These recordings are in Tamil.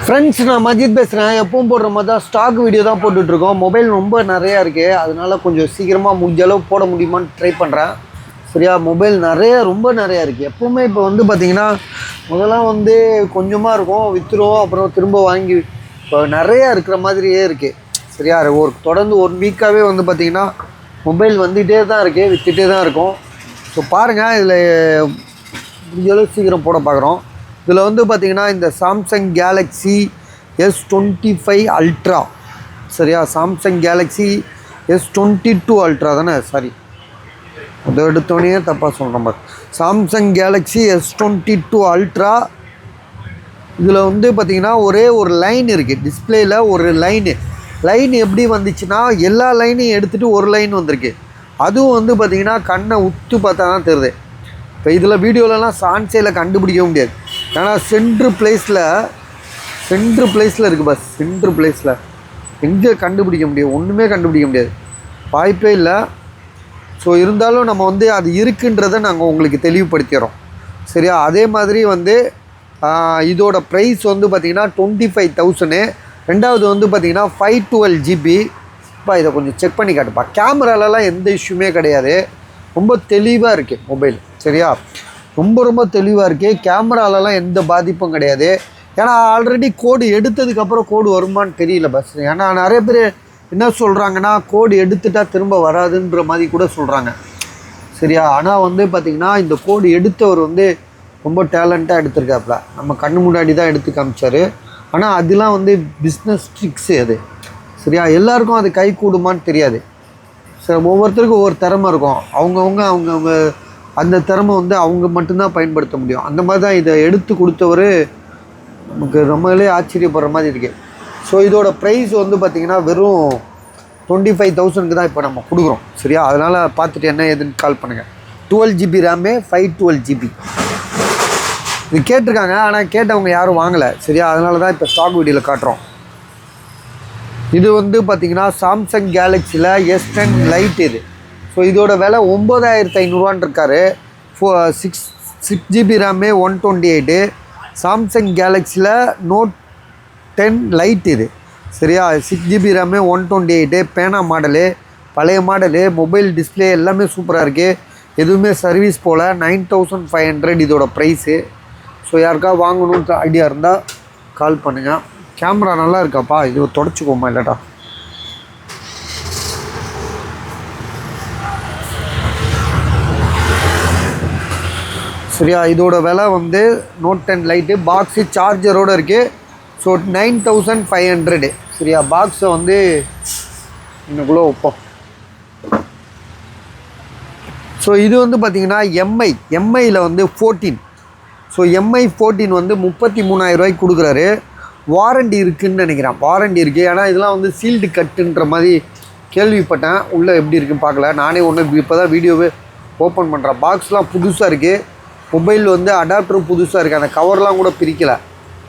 ஃப்ரெண்ட்ஸ், நான் மஜித் பேசுகிறேன். எப்பவும் போடுற மாதிரி தான் ஸ்டாக் வீடியோ தான் போட்டுட்ருக்கோம். மொபைல் ரொம்ப நிறையா இருக்குது, அதனால் கொஞ்சம் சீக்கிரமாக முடிஞ்ச அளவு போட முடியுமான்னு ட்ரை பண்ணுறேன். சரியா? மொபைல் ரொம்ப நிறையா இருக்குது. எப்போவுமே இப்போ வந்து பார்த்திங்கன்னா முதலாம் வந்து கொஞ்சமாக இருக்கும், விற்றுருவோம், அப்புறம் திரும்ப வாங்கி இப்போ நிறையா இருக்கிற மாதிரியே இருக்குது. சரியா? தொடர்ந்து 1 வீக்காகவே வந்து பார்த்திங்கன்னா மொபைல் வந்துகிட்டே தான் இருக்குது, விற்றுட்டே தான் இருக்கும். ஸோ பாருங்கள், இதில் முடிஞ்ச அளவு சீக்கிரம் போட பார்க்குறோம். இதில் வந்து பார்த்திங்கன்னா இந்த சாம்சங் கேலக்ஸி S25 அல்ட்ரா. சரியா? சாம்சங் கேலக்ஸி S22 அல்ட்ரா தானே? சாரி, அதை எடுத்தோடனே தப்பாக சொல்கிறோம் பாரு. Samsung Galaxy S22 ultra. இதில் வந்து பார்த்திங்கன்னா ஒரே ஒரு லைன் இருக்குது, டிஸ்பிளேயில் ஒரு லைன் எப்படி வந்துச்சுன்னா எல்லா லைனையும் எடுத்துகிட்டு ஒரு லைன் வந்திருக்கு. அதுவும் வந்து பார்த்திங்கன்னா கண்ணை உத்து பார்த்தா தான் தெரியுது. இப்போ இதில் வீடியோலலாம் சான்சையில் கண்டுபிடிக்க முடியாது, ஏன்னா சென்ட்ரு பிளேஸில் இருக்குது பஸ். சென்ட்ரு பிளேஸில் எங்கே கண்டுபிடிக்க முடியும்? ஒன்றுமே கண்டுபிடிக்க முடியாது, வாய்ப்பே இல்லை. ஸோ இருந்தாலும் நம்ம வந்து அது இருக்குன்றதை நாங்கள் உங்களுக்கு தெளிவுபடுத்திடுறோம். சரியா? அதே மாதிரி வந்து இதோட ப்ரைஸ் வந்து பார்த்திங்கன்னா 25,000. ரெண்டாவது வந்து பார்த்திங்கன்னா 512 GB. இப்போ இதை கொஞ்சம் செக் பண்ணி காட்டுப்பா. கேமராலலாம் எந்த இஷ்யூமே கிடையாது, ரொம்ப தெளிவாக இருக்குது மொபைல். சரியா? ரொம்ப தெளிவாக இருக்குது. கேமராலலாம் எந்த பாதிப்பும் கிடையாது. ஏன்னா ஆல்ரெடி கோடு எடுத்ததுக்கப்புறம் கோடு வருமானு தெரியல பஸ். ஏன்னா நிறைய பேர் என்ன சொல்கிறாங்கன்னா கோடு எடுத்துட்டால் திரும்ப வராதுன்ற மாதிரி கூட சொல்கிறாங்க. சரியா? ஆனால் வந்து பார்த்திங்கன்னா இந்த கோடு எடுத்தவர் வந்து ரொம்ப டேலண்ட்டாக எடுத்திருக்காப்புல. நம்ம கண்ணு முன்னாடி தான் எடுத்து காமிச்சார். ஆனால் அதெலாம் வந்து பிஸ்னஸ் ட்ரிக்ஸு அது. சரியா? எல்லாருக்கும் அது கை கூடுமான்னு தெரியாது. சரி, ஒவ்வொருத்தருக்கும் ஒவ்வொரு திறமை இருக்கும். அவங்கவுங்க அந்த திறமை வந்து அவங்க மட்டும்தான் பயன்படுத்த முடியும். அந்த மாதிரி தான் இதை எடுத்து கொடுத்தவர் நமக்கு ரொம்பவே ஆச்சரியப்படுற மாதிரி இருக்குது. ஸோ இதோட ப்ரைஸ் வந்து பார்த்திங்கன்னா வெறும் 25,000 தான் இப்போ நம்ம கொடுக்குறோம். சரியா? அதனால் பார்த்துட்டு என்ன ஏதுன்னு கால் பண்ணுங்கள். 12 GB ரேமு, 512 GB இது கேட்டிருக்காங்க, ஆனால் கேட்டவங்க யாரும் வாங்கலை. சரியா? அதனால தான் இப்போ ஸ்டாக் வீடியோவில் காட்டுறோம். இது வந்து பார்த்திங்கன்னா சாம்சங் கேலக்ஸியில் S10 லைட் இது. ஸோ இதோட விலை 9,500 இருக்காரு. 6 GB ரேமு, 128. சாம்சங் கேலக்ஸியில் Note 10 லைட் இது. சரியா? 6 GB ரேமு, 128. பேனா மாடலு, பழைய மாடலு. மொபைல் டிஸ்பிளே எல்லாமே சூப்பராக இருக்குது, எதுவுமே சர்வீஸ் போல். 9,500 இதோட ப்ரைஸு. ஸோ யாருக்கா வாங்கணுன்ற ஐடியா இருந்தால் கால் பண்ணுங்கள். கேமரா நல்லா இருக்காப்பா, இது தொடச்சிக்கோமா இல்லைடா. சரியா? இதோட விலை வந்து Note 10 லைட்டு, பாக்ஸு சார்ஜரோடு இருக்குது. ஸோ 9,500. சரியா? பாக்ஸை வந்து இன்னுக்குள்ளே வைப்போம். ஸோ இது வந்து பார்த்திங்கன்னா எம்ஐயில் வந்து 14. ஸோ MI 14 வந்து 33,000 கொடுக்குறாரு. வாரண்டி இருக்குதுன்னு நினைக்கிறேன். வாரண்டி இருக்குது, ஏன்னா இதெல்லாம் வந்து சீல்டு கட்டுன்ற மாதிரி கேள்விப்பட்டேன். உள்ளே எப்படி இருக்குன்னு பார்க்கல, நானே ஒன்று இப்போ தான் வீடியோவே ஓப்பன் பண்ணுறேன். பாக்ஸ்லாம் புதுசாக இருக்குது. மொபைல் வந்து அடாப்டரும் புதுசாக இருக்குது. அந்த கவர்லாம் கூட பிரிக்கலை,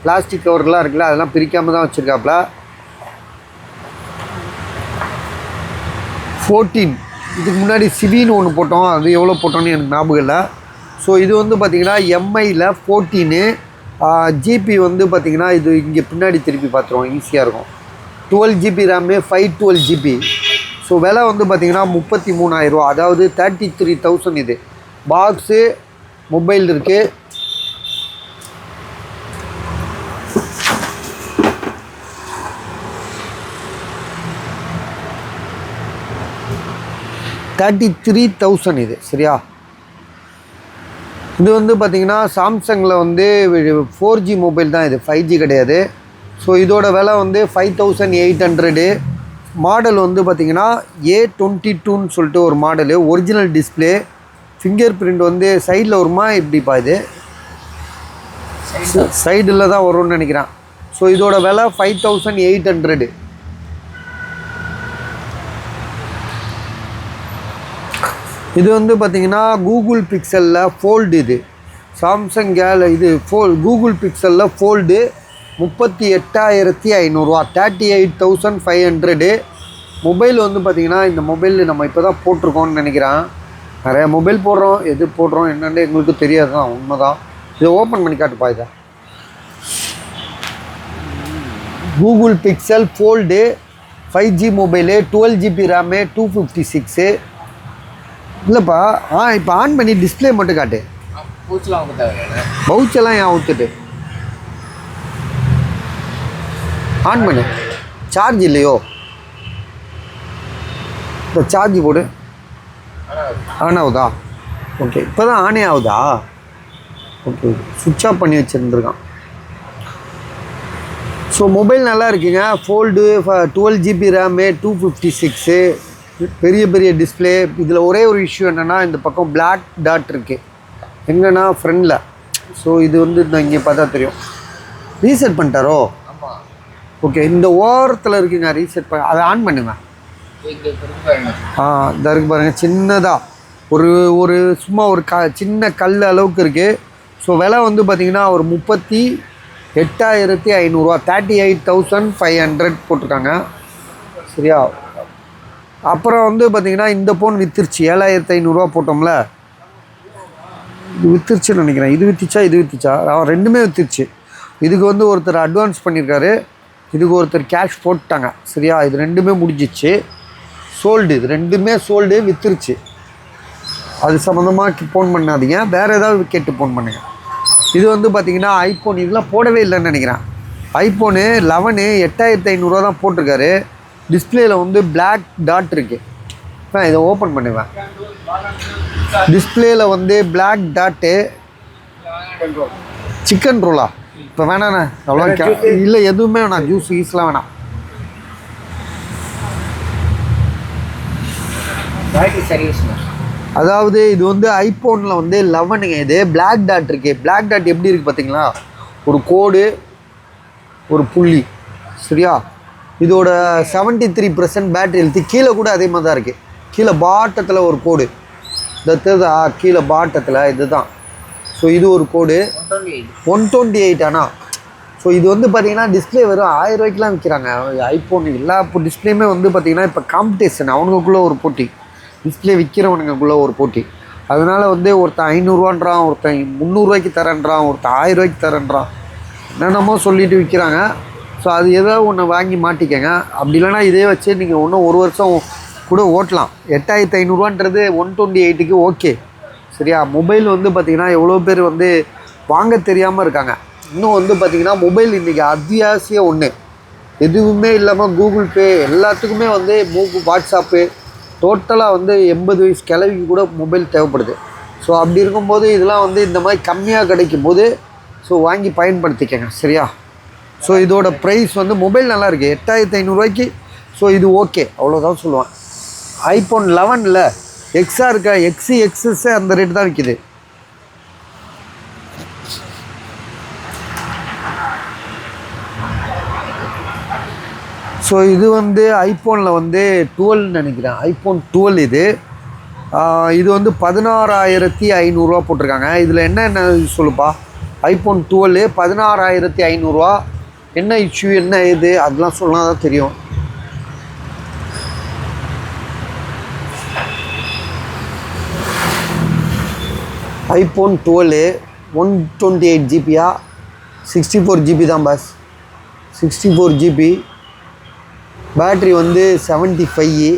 பிளாஸ்டிக் கவர்லாம் இருக்குல்ல, அதெல்லாம் பிரிக்காமல் தான் வச்சுருக்காப்புல. 14 இதுக்கு முன்னாடி சிவின்னு ஒன்று போட்டோம், அது எவ்வளோ போட்டோன்னு எனக்கு ஞாபகம் இல்லை. ஸோ இது வந்து பார்த்திங்கன்னா MIயில் 14. ஜிபி வந்து பார்த்திங்கன்னா இது இங்கே பின்னாடி திருப்பி பார்த்துருவோம், ஈஸியாக இருக்கும். 12 GB ரேமு, 512 GB. ஸோ விலை வந்து பார்த்திங்கன்னா 33,000, அதாவது 33,000. இது பாக்ஸு, மொபைல் இருக்குது. $33,000 இது. சரியா? இது வந்து பார்த்திங்கன்னா சாம்சங்கில் வந்து 4G மொபைல் தான் இது, 5G கிடையாது. ஸோ இதோட விலை வந்து 5,800. மாடல் வந்து பார்த்திங்கன்னா A22ன்னு சொல்லிட்டு ஒரு model. Original display, finger print வந்து சைடில் வருமா இப்படிப்பா? இது சைடில் தான் வரும்னு நினைக்கிறேன். ஸோ இதோட விலை 5,800. இது வந்து பார்த்திங்கன்னா கூகுள் பிக்சலில் ஃபோல்டு. இது சாம்சங் இது கூகுள் பிக்சலில் ஃபோல்டு. 38,500, 38,500. மொபைல் வந்து பார்த்திங்கன்னா இந்த மொபைல் நம்ம இப்போ தான் போட்டிருக்கோம்னு நினைக்கிறேன். நிறையா மொபைல் போடுறோம், எது போடுறோம் என்னென்னு எங்களுக்கு தெரியாது தான், உண்மை தான். இதை ஓப்பன் பண்ணி காட்டுப்பா. இதை Google pixel fold 5G mobile 12GB RAM 256. இல்லைப்பா இப்போ ஆன் பண்ணி டிஸ்பிளே மட்டும் காட்டு. பவுச்செல்லாம் ஏன் ஊற்றுட்டு ஆன் பண்ணு. சார்ஜ் இல்லையோ? இப்போ சார்ஜ் போடு. ஆன் ஆகுதா? ஓகே, இப்போ தான் ஆனே ஆகுதா? ஓகே, சுவிட்ச் ஆஃப் பண்ணி வச்சுருந்துருக்கான். ஸோ மொபைல் நல்லா இருக்குங்க. ஃபோல்டு 12GB ரேமு 256, பெரிய பெரிய டிஸ்பிளே. இதில் ஒரே ஒரு இஷ்யூ என்னென்னா இந்த பக்கம் பிளாக் டாட் இருக்குது எங்கன்னா ஃப்ரண்டில். ஸோ இது வந்து நான் இங்கே பார்த்தா தெரியும். ரீசெட் பண்ணிட்டாரோ? ஓகே, இந்த ஓரத்தில் இருக்குங்க. ரீசெட் பண்ண அதை ஆன் பண்ணுங்க. இதாக இருக்குது பாருங்கள். சின்னதாக ஒரு சும்மா ஒரு சின்ன கல் அளவுக்கு இருக்குது. ஸோ விலை வந்து பார்த்திங்கன்னா ஒரு 38,500 38,500 போட்டிருக்காங்க. சரியா? அப்புறம் வந்து பார்த்திங்கன்னா இந்த ஃபோன் விற்றுருச்சு. 7,500 போட்டோம்ல, இது விற்றுருச்சுன்னு நினைக்கிறேன். இது விற்றுச்சா ரெண்டுமே விற்றுருச்சு. இதுக்கு வந்து ஒருத்தர் அட்வான்ஸ் பண்ணியிருக்காரு, இதுக்கு ஒருத்தர் கேஷ் போட்டாங்க. சரியா? இது ரெண்டுமே முடிஞ்சிச்சு. சோல்டு, இது ரெண்டுமே சோல்டு, விற்றுருச்சு. அது சம்மந்தமாக ஃபோன் பண்ணாதீங்க, வேறு ஏதாவது கேட்டு ஃபோன் பண்ணுங்கள். இது வந்து பார்த்திங்கன்னா ஐஃபோன் இதெல்லாம் போடவே இல்லைன்னு நினைக்கிறேன். ஐஃபோனு 11 8,500 தான் போட்டிருக்காரு. டிஸ்பிளேயில் வந்து பிளாக் டாட் இருக்குது. இதை ஓப்பன் பண்ணுவேன். டிஸ்பிளேயில் வந்து பிளாக் டாட்டு. சிக்கன் ரோலா? இப்போ வேணாண்ணே, அவ்வளோ இல்லை, எதுவுமே வேணாம். ஜூஸ் கீஸ்லாம் வேணாம். அதாவது இது வந்து ஐஃபோனில் வந்து 11ங்க. இது பிளாக் டாட் இருக்குது. பிளாக் டாட் எப்படி இருக்குது பார்த்தீங்களா? ஒரு கோடு, ஒரு புள்ளி. சரியா? இதோட 73% பேட்டரி ஹெல்த்து. கீழே கூட அதே மாதிரி தான் இருக்குது. கீழே பாட்டத்தில் ஒரு கோடு, இந்த கீழே பாட்டத்தில் இதுதான். ஸோ இது ஒரு கோடு 128. ஆனால் ஸோ இது வந்து பார்த்திங்கன்னா டிஸ்பிளே வெறும் 1000 ரூபாய்க்குலாம் விற்கிறாங்க ஐஃபோன். எல்லா டிஸ்பிளேயுமே வந்து பார்த்திங்கன்னா இப்போ காம்படிஷன், அவனுக்குள்ளே ஒரு போட்டி, டிஸ்பிளே விற்கிறவனுக்குள்ளே ஒரு போட்டி. அதனால் வந்து ஒருத்தன் 500ரூவான்றான், ஒருத்தன் 300 தரேன்றான், ஒருத்தன் 1000 ரூபாய்க்கு தரேன்றான், என்னென்னமோ சொல்லிட்டு விற்கிறாங்க. ஸோ அது ஏதாவது ஒன்று வாங்கி மாட்டிக்கங்க. அப்படி இல்லைனா இதே வச்சு நீங்கள் இன்னும் 1 வருஷம் கூட ஓட்டலாம். 8,500 128க்கு ஓகே. சரியா? மொபைல் வந்து பார்த்திங்கன்னா எவ்வளோ பேர் வந்து வாங்க தெரியாமல் இருக்காங்க. இன்னும் வந்து பார்த்திங்கன்னா மொபைல் இன்றைக்கி அத்தியாவசிய ஒன்று. எதுவுமே இல்லாமல் கூகுள் பே எல்லாத்துக்குமே வந்து வாட்ஸ்அப்பு டோட்டலாக வந்து 80 வயசு கிழவிக்கு கூட மொபைல் தேவைப்படுது. ஸோ அப்படி இருக்கும்போது இதெல்லாம் வந்து இந்த மாதிரி கம்மியாக கிடைக்கும் போது ஸோ வாங்கி பயன்படுத்திக்கங்க. சரியா? ஸோ இதோட ப்ரைஸ் வந்து மொபைல் நல்லா இருக்குது 8,500 ஸோ இது ஓகே, அவ்வளோதான் சொல்லுவேன். ஐஃபோன் 11 எக்ஸாக இருக்க எக்ஸஸ் அந்த ரேட்டு தான் விற்கிது. ஸோ இது வந்து ஐஃபோனில் வந்து 12 நினைக்கிறேன். ஐஃபோன் 12 இது வந்து 16,500 போட்டிருக்காங்க. இதில் என்ன சொல்லுப்பா? ஐஃபோன் 12 16,500. என்ன இஷ்யூ, என்ன இது, அதெல்லாம் சொன்னால் தான் தெரியும். ஐஃபோன் 12 128GB 64GB தான் பாஸ். 64GB. பேட்ரி வந்து 75.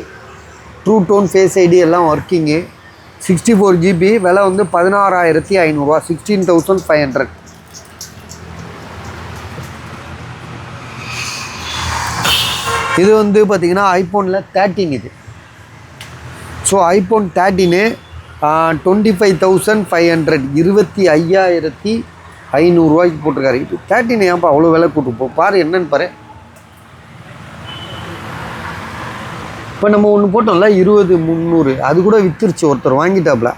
ட்ரூ டோன், ஃபேஸ் ஐடி எல்லாம் ஒர்க்கிங்கு. 64GB. விலை வந்து 16,500 16,500. இது வந்து பார்த்திங்கன்னா ஐஃபோனில் 13 இது. ஸோ ஐஃபோன் 13 25,500 25,500 போட்டிருக்காரு. இது 13 ஏன்ப்பா அவ்வளோ விலை போட்டு பாரு என்னன்னு பாரு. இப்போ நம்ம ஒன்று போட்டோம்ல 20,300, அது கூட விற்றுருச்சு. ஒருத்தர் வாங்கிட்டாப்புல.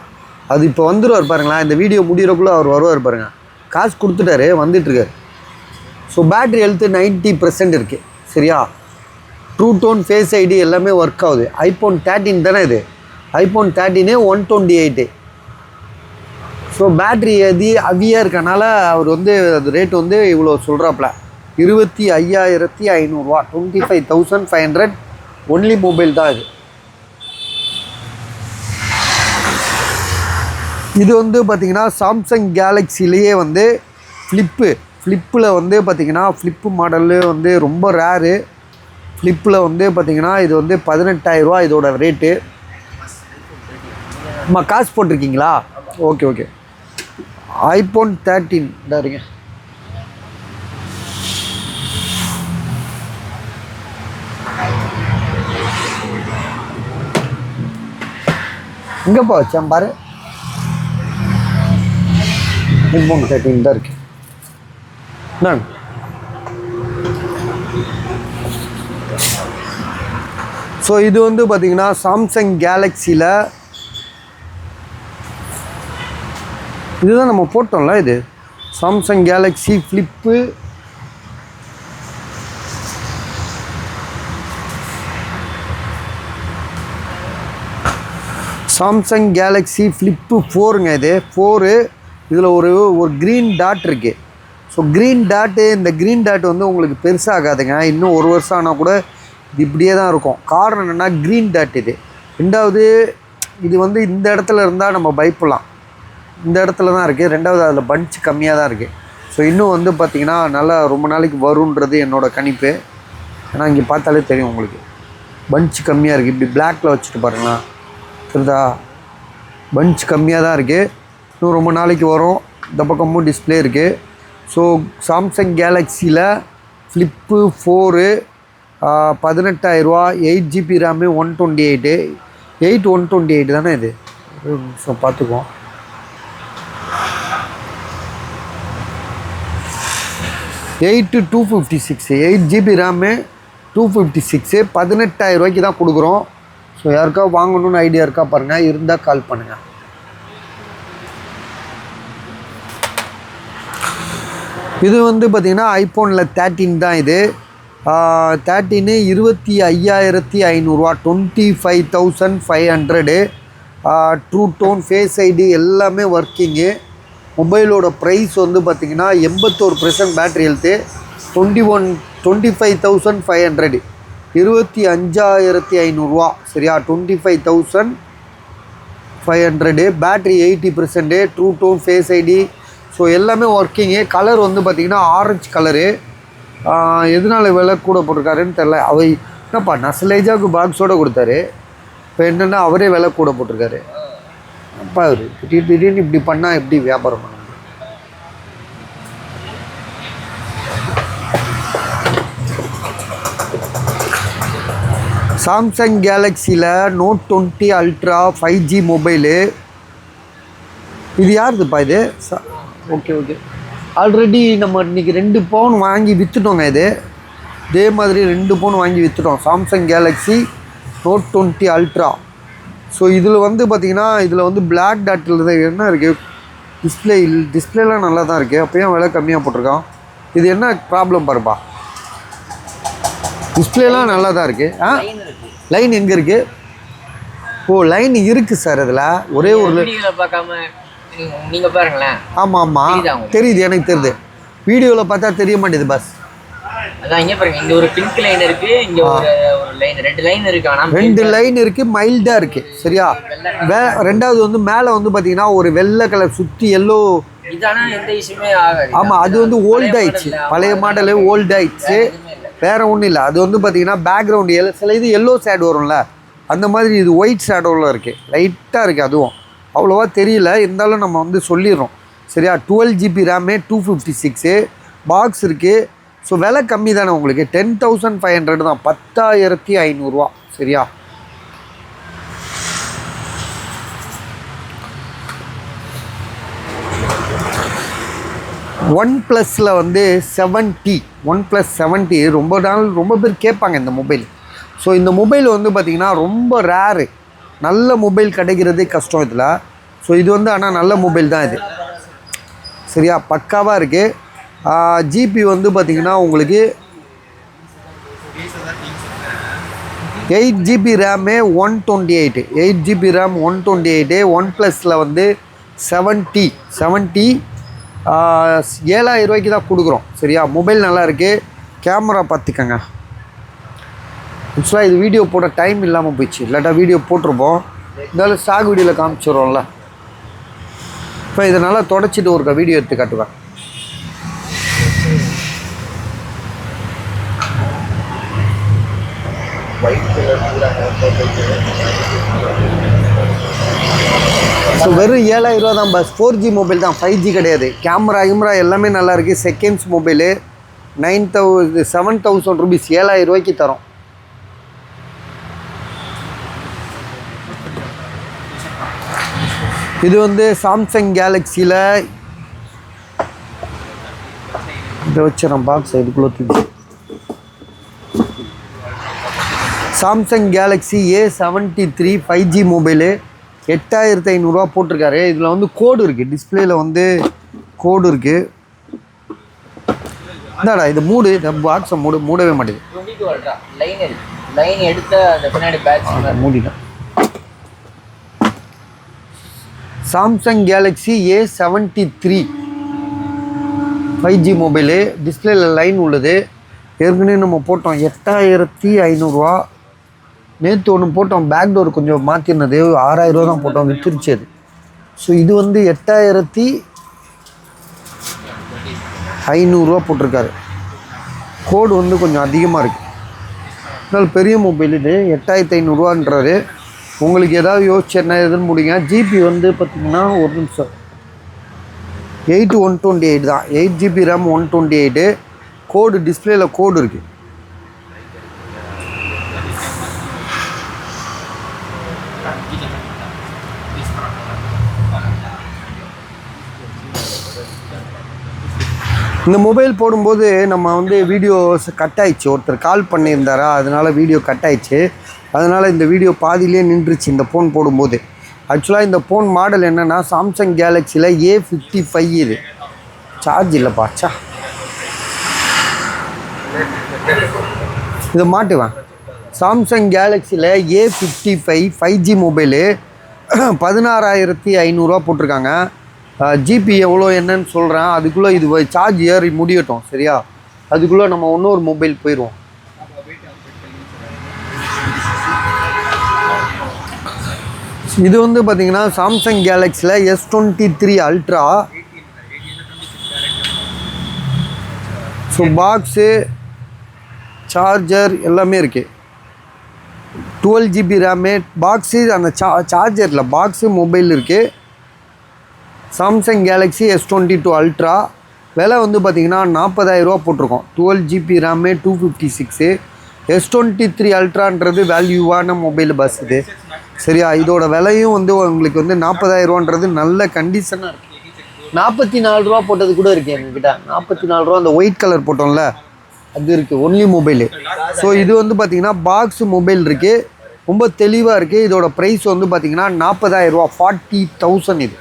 அது இப்போ வந்துடுவார் பாருங்களேன். இந்த வீடியோ முடிகிறக்குள்ளே அவர் வருவார் பாருங்கள். காசு கொடுத்துட்டாரு, வந்துட்டுருக்காரு. ஸோ பேட்ரி ஹெல்த்து 90% இருக்குது. சரியா? ட்ரூ டோன், ஃபேஸ் ஐடி எல்லாமே ஒர்க் ஆகுது. ஐஃபோன் 13 தானே இது. ஐஃபோன் 13 128. ஸோ பேட்ரி ஹெவியாக இருக்கனால அவர் வந்து அது ரேட் வந்து இவ்வளோ சொல்கிறாப்புல. 25,500 25,500 ஒன்லி மொபைல் தான் இது. இது வந்து பார்த்திங்கன்னா சாம்சங் கேலக்ஸிலேயே வந்து ஃப்ளிப்பு ஃப்ளிப்பில் வந்து பார்த்திங்கன்னா ஃப்ளிப்பு மாடலு வந்து ரொம்ப ரேரு. ஃப்ளிப்பில் வந்து பார்த்திங்கன்னா இது வந்து 18,000 ரூபா இதோட ரேட்டு. அம்மா காசு போட்டிருக்கீங்களா? Okay okay. ஐஃபோன் 13 இருங்க. எங்கேப்பா வச்சேன் பாரு. ஐஃபோன் 13 தான் இருக்கு. நான் ஸோ இது வந்து பார்த்திங்கன்னா சாம்சங் கேலக்ஸியில் இதுதான் நம்ம போட்டோம்ல. இது Samsung Galaxy flip. Samsung Galaxy flip 4ங்க. இது 4. இதில் ஒரு க்ரீன் டாட் இருக்குது. ஸோ க்ரீன் டாட்டு, இந்த க்ரீன் டாட் வந்து உங்களுக்கு பெருசாகாதுங்க. இன்னும் 1 வருஷம் ஆனால் கூட இது இப்படியே தான் இருக்கும். காரணம் என்னென்னா க்ரீன் டாட் இது. ரெண்டாவது இது வந்து இந்த இடத்துல இருந்தால் நம்ம பயப்படலாம். இந்த இடத்துல தான் இருக்குது. ரெண்டாவது அதில் பஞ்ச் கம்மியாக தான் இருக்குது. ஸோ இன்னும் வந்து பார்த்திங்கன்னா நல்லா ரொம்ப நாளைக்கு வருன்றது என்னோடய கணிப்பு. ஏன்னா இங்கே பார்த்தாலே தெரியும் உங்களுக்கு பஞ்ச் கம்மியாக இருக்குது. இப்படி பிளாக்கில் வச்சுட்டு பாருங்களா, சரிதா? பஞ்ச் கம்மியாக தான் இருக்குது. இன்னும் ரொம்ப நாளைக்கு வரும். இந்த பக்கமும் டிஸ்பிளே இருக்குது. ஸோ சாம்சங் கேலக்ஸியில் ஃப்ளிப்பு 4 18,000 ரூபா. 8GB ரேமு 128 128 தானே இது? ஒரு நிமிஷம் பார்த்துக்குவோம். 256 8GB ரேமு 256 18,000 ரூபாய்க்கு தான் கொடுக்குறோம். ஸோ யாருக்கா வாங்கணுன்னு ஐடியா இருக்கா பாருங்கள், இருந்தால் கால் பண்ணுங்கள். இது வந்து பார்த்திங்கன்னா ஐஃபோனில் 13 தான். இது 13 25,500 ரூபா. 25,500. ட்ரூ டோன், ஃபேஸ் ஐடி எல்லாமே ஒர்க்கிங்கு. மொபைலோட ப்ரைஸ் வந்து பார்த்திங்கன்னா 81% பேட்ரி ஹெல்த்து. 25,500 25,500 ரூபா. சரியா? 25,500. Battery 80%. True tone, face ID, so எல்லாமே ஒர்க்கிங்கு. கலர் வந்து பார்த்திங்கன்னா ஆரஞ்சு கலரு. எதனால் விலை கூட போட்டிருக்காருன்னு தெரில. அவை என்னப்பா நசலேஜாவுக்கு பாக்ஸோடு கொடுத்தாரு. இப்போ என்னென்னா அவரே விலை கூட போட்டிருக்காரு. அப்பா அவர் திடீர்னு இப்படி பண்ணால் எப்படி வியாபாரம் பண்ண? சாம்சங் கேலக்ஸியில் Note 20 Ultra 5G மொபைலு. இது யாருதுப்பா இது? Okay okay. ஆல்ரெடி நம்ம இன்றைக்கி 2 பவுன் வாங்கி விற்றுட்டோங்க. இதே மாதிரி 2 பவுன் வாங்கி விற்றுட்டோம். Samsung Galaxy Note 20 Ultra. So இதில் வந்து பார்த்திங்கன்னா இதில் வந்து பிளாக் டாட்டில் தான் என்ன இருக்குது, டிஸ்பிளேலாம் நல்லா தான் இருக்குது. அப்போயும் விலை கம்மியாக போட்டிருக்கான். இது என்ன ப்ராப்ளம் பாருப்பா? டிஸ்பிளேலாம் நல்லா தான் இருக்குது. லைன் எங்கே இருக்குது? ஓ, லைன் இருக்குது சார். அதில் ஒரே ஒரு நீங்கள் பாருங்களேன். ஆமாம் ஆமாம் தெரியுது, எனக்கு தெரியுது. வீடியோவில் பார்த்தா தெரிய மாட்டேது பஸ். அதான் இங்கே பாருங்க, இங்கே ஒரு பிங்க் லைன் இருக்குது, இங்கே ஒரு லைன், 2 லைன் இருக்குது. ஆனால் 2 லைன் இருக்குது, மைல்டாக இருக்குது. சரியா? ரெண்டாவது வந்து மேலே வந்து பார்த்தீங்கன்னா ஒரு வெள்ளை கலர் சுற்றி எல்லோ. இதானா எந்த இஷ்யூமே ஆகாது. ஆமாம், அது வந்து ஓல்ட் ஆயிடுச்சு. பழைய மாடலு ஓல்ட் ஆயிடுச்சு. வேறு ஒன்றும் இல்லை. அது வந்து பார்த்தீங்கன்னா பேக்ரவுண்டு சில இது எல்லோ ஷேட் வரும்ல, அந்த மாதிரி இது ஒயிட் ஷேடோவில் இருக்குது. லைட்டாக இருக்குது. அதுவும் அவ்வளோவா தெரியல, இருந்தாலும் நம்ம வந்து சொல்லிடுறோம். சரியா? 12GB ரேமு 256 பாக்ஸ் இருக்குது. ஸோ விலை கம்மி தானே உங்களுக்கு. 10,500 தான். 10,500 ரூபா. சரியா? OnePlusல வந்து 70 OnePlus 70 ரொம்ப பேர் கேட்பாங்க இந்த மொபைல். ஸோ இந்த மொபைல் வந்து பார்த்திங்கன்னா ரொம்ப ரேரு. நல்ல மொபைல் கிடைக்கிறதே கஷ்டம் இதில். ஸோ இது வந்து ஆனால் நல்ல மொபைல் தான் இது. சரியா? பக்காவாக இருக்குது. ஜிபி வந்து பார்த்திங்கன்னா உங்களுக்கு 8GB ரேமு 128 8GB ரேம் 128. OnePlusல வந்து 70 7,000 ரூபாய்க்கு தான் கொடுக்குறோம். சரியா? மொபைல் நல்லா இருக்குது. கேமரா பார்த்துக்கங்க. ஆக்சுவலாக இது வீடியோ போட டைம் இல்லாமல் போயிடுச்சு, இல்லாட்டா வீடியோ போட்டிருப்போம். இருந்தாலும் ஸ்டாக் வீடியோவில் காமிச்சிடுறோம்ல. இப்போ இதை நல்லா தொடச்சிட்டு ஒரு வீடியோ எடுத்து காட்டுவேன். ஸோ வெறும் 7000 ரூபா தான் பஸ். 4G மொபைல் தான், 5G கிடையாது. கேமரா எல்லாமே நல்லா இருக்குது. செகண்ட்ஸ் மொபைலு 7,000 ருபீஸ், 7000 ரூபாய்க்கு தரோம். இது வந்து சாம்சங் கேலக்ஸியில் இதை வச்சிடறேன் பாக்ஸ் இதுக்குள்ளே தூக்கி. Samsung Galaxy A73 5G mobile 8500 ரூபா போட்டிருக்காரு. இதில் வந்து கோடு இருக்குது, டிஸ்பிளேயில் வந்து கோடு இருக்குது. இந்தாடா இது மூடு, இந்த பாக்ஸை மூடவே மாட்டேது. 22 அல்ட்ரா லைன் எடுத்த அந்த பின்னாடி பேட்ச் மூடிட்டேன். Samsung Galaxy A73 5G mobile, டிஸ்பிளேல லைன் உள்ளது. ஏற்கனவே நம்ம போட்டோம் 8500 ரூபா. நேற்று ஒன்று போட்டோம், பேக் டோர் கொஞ்சம் மாற்றிருந்தது, 6000 ரூபா தான் போட்டோம், வித்துருச்சு அது. ஸோ இது வந்து 8500 ரூபா போட்டிருக்காரு. கோடு வந்து கொஞ்சம் அதிகமாக இருக்குது. அதனால் பெரிய மொபைல் இது 8500 ரூபான்றாரு. உங்களுக்கு ஏதாவது யோசிச்சு என்ன எதுன்னு முடியுங்க. ஜிபி வந்து பார்த்திங்கன்னா ஒரு நிமிஷம் 8128 தான், 8GB RAM 128. கோடு டிஸ்பிளேல கோடு இருக்குது. இந்த மொபைல் போடும்போது நம்ம வந்து வீடியோஸ் கட் ஆயிடுச்சு. ஒருத்தர் கால் பண்ணியிருந்தாரா, அதனால் வீடியோ கட் ஆயிடுச்சு. அதனால் இந்த வீடியோ பாதியிலே நின்றுச்சு இந்த ஃபோன் போடும்போது. ஆக்சுவலாக இந்த ஃபோன் மாடல் என்னென்னா சாம்சங் கேலக்ஸியில் A55. இது சார்ஜ் இல்லைப்பா, சா இதை மாட்டுவேன். சாம்சங் கேலக்ஸியில் A55 5G மொபைலு 16500 ரூபா போட்டிருக்காங்க. ஜிபி எவ்வளோ என்னன்னு சொல்கிறேன். அதுக்குள்ளே இது சார்ஜ் ஏறி முடியட்டும், சரியா? அதுக்குள்ளே நம்ம இன்னொரு மொபைல் போயிடுவோம். இது வந்து பார்த்திங்கன்னா சாம்சங் கேலக்ஸியில் S23 ultra. So box charger எல்லாமே இருக்குது. 12GB ரேமு, பாக்ஸு அந்த சார்ஜரில் பாக்ஸு மொபைல் இருக்குது. சாம்சங் கேலக்ஸி S22 அல்ட்ரா விலை வந்து பார்த்திங்கன்னா 40000 ரூபா போட்டிருக்கோம். 12GB RAM 256. S23 அல்ட்ரான்றது வேல்யூவான மொபைல் பஸ் இது, சரியா? இதோட விலையும் வந்து உங்களுக்கு வந்து 40000 ரூபான்றது நல்ல கண்டிஷனாக இருக்குது. 44 ரூபா போட்டது கூட இருக்குது எங்ககிட்ட. 44 ரூபா அந்த ஒயிட் கலர் போட்டோம்ல அது இருக்குது, ஒன்லி மொபைலு. ஸோ இது வந்து பார்த்திங்கன்னா பாக்ஸு மொபைல் இருக்குது, ரொம்ப தெளிவாக இருக்குது. இதோட ப்ரைஸ் வந்து பார்த்திங்கன்னா 40000 ரூபா, 40,000 இது.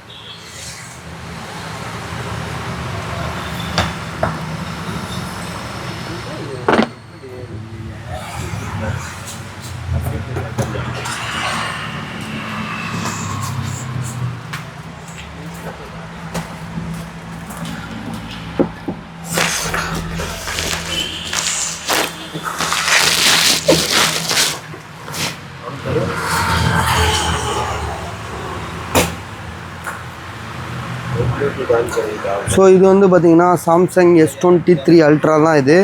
ஸோ இது வந்து பார்த்திங்கன்னா சாம்சங் S23 அல்ட்ரா தான். இது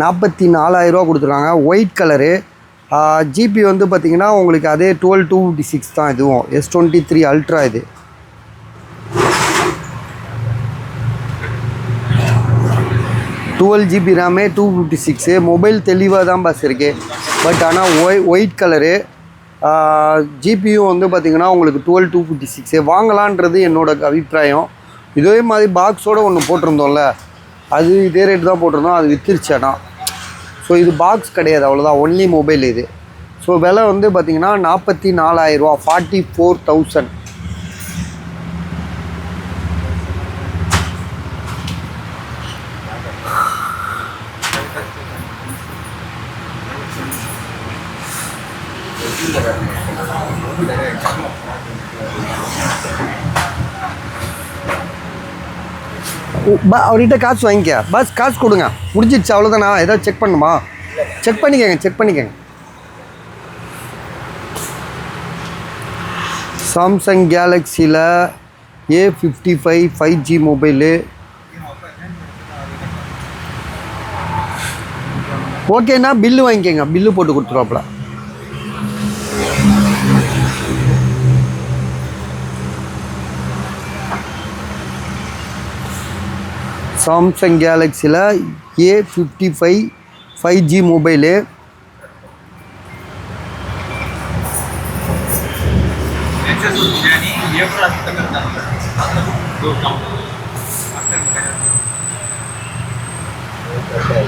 44000 ரூபா கொடுத்துருக்காங்க, ஒயிட் கலரு. ஜிபி வந்து பார்த்திங்கன்னா உங்களுக்கு அதே 12256 தான். இதுவும் S23 அல்ட்ரா. இது 12GB ரேமு 256. மொபைல் தெளிவாக தான் பஸ் இருக்குது. பட் ஆனால் ஒயிட் கலரு. ஜிபியும் வந்து பார்த்திங்கன்னா உங்களுக்கு 12256 வாங்கலான்றது என்னோட அபிப்பிராயம். இதே மாதிரி பாக்ஸோடு ஒன்று போட்டிருந்தோம்ல, அது இதே ரேட்டு தான் போட்டிருந்தோம், அது வித்துருச்சானா. ஸோ இது பாக்ஸ் கிடையாது, அவ்வளோதான், ஒன்லி மொபைல் இது. ஸோ விலை வந்து பார்த்திங்கன்னா 44000 ரூபா, 44,000. அவர்கிட்ட காசு வாங்கிக்க, பஸ் காசு கொடுங்க, முடிஞ்சிடுச்சு, அவ்வளோதானா? ஏதாவது செக் பண்ணுமா? செக் பண்ணிக்கங்க. சாம்சங் கேலக்ஸியில் A55 5G மொபைலு. ஓகேண்ணா, பில்லு வாங்கிக்கோங்க, பில்லு போட்டு கொடுத்துருவாப்புல. சாம்சங் கேலக்ஸியில் A55 5G mobile.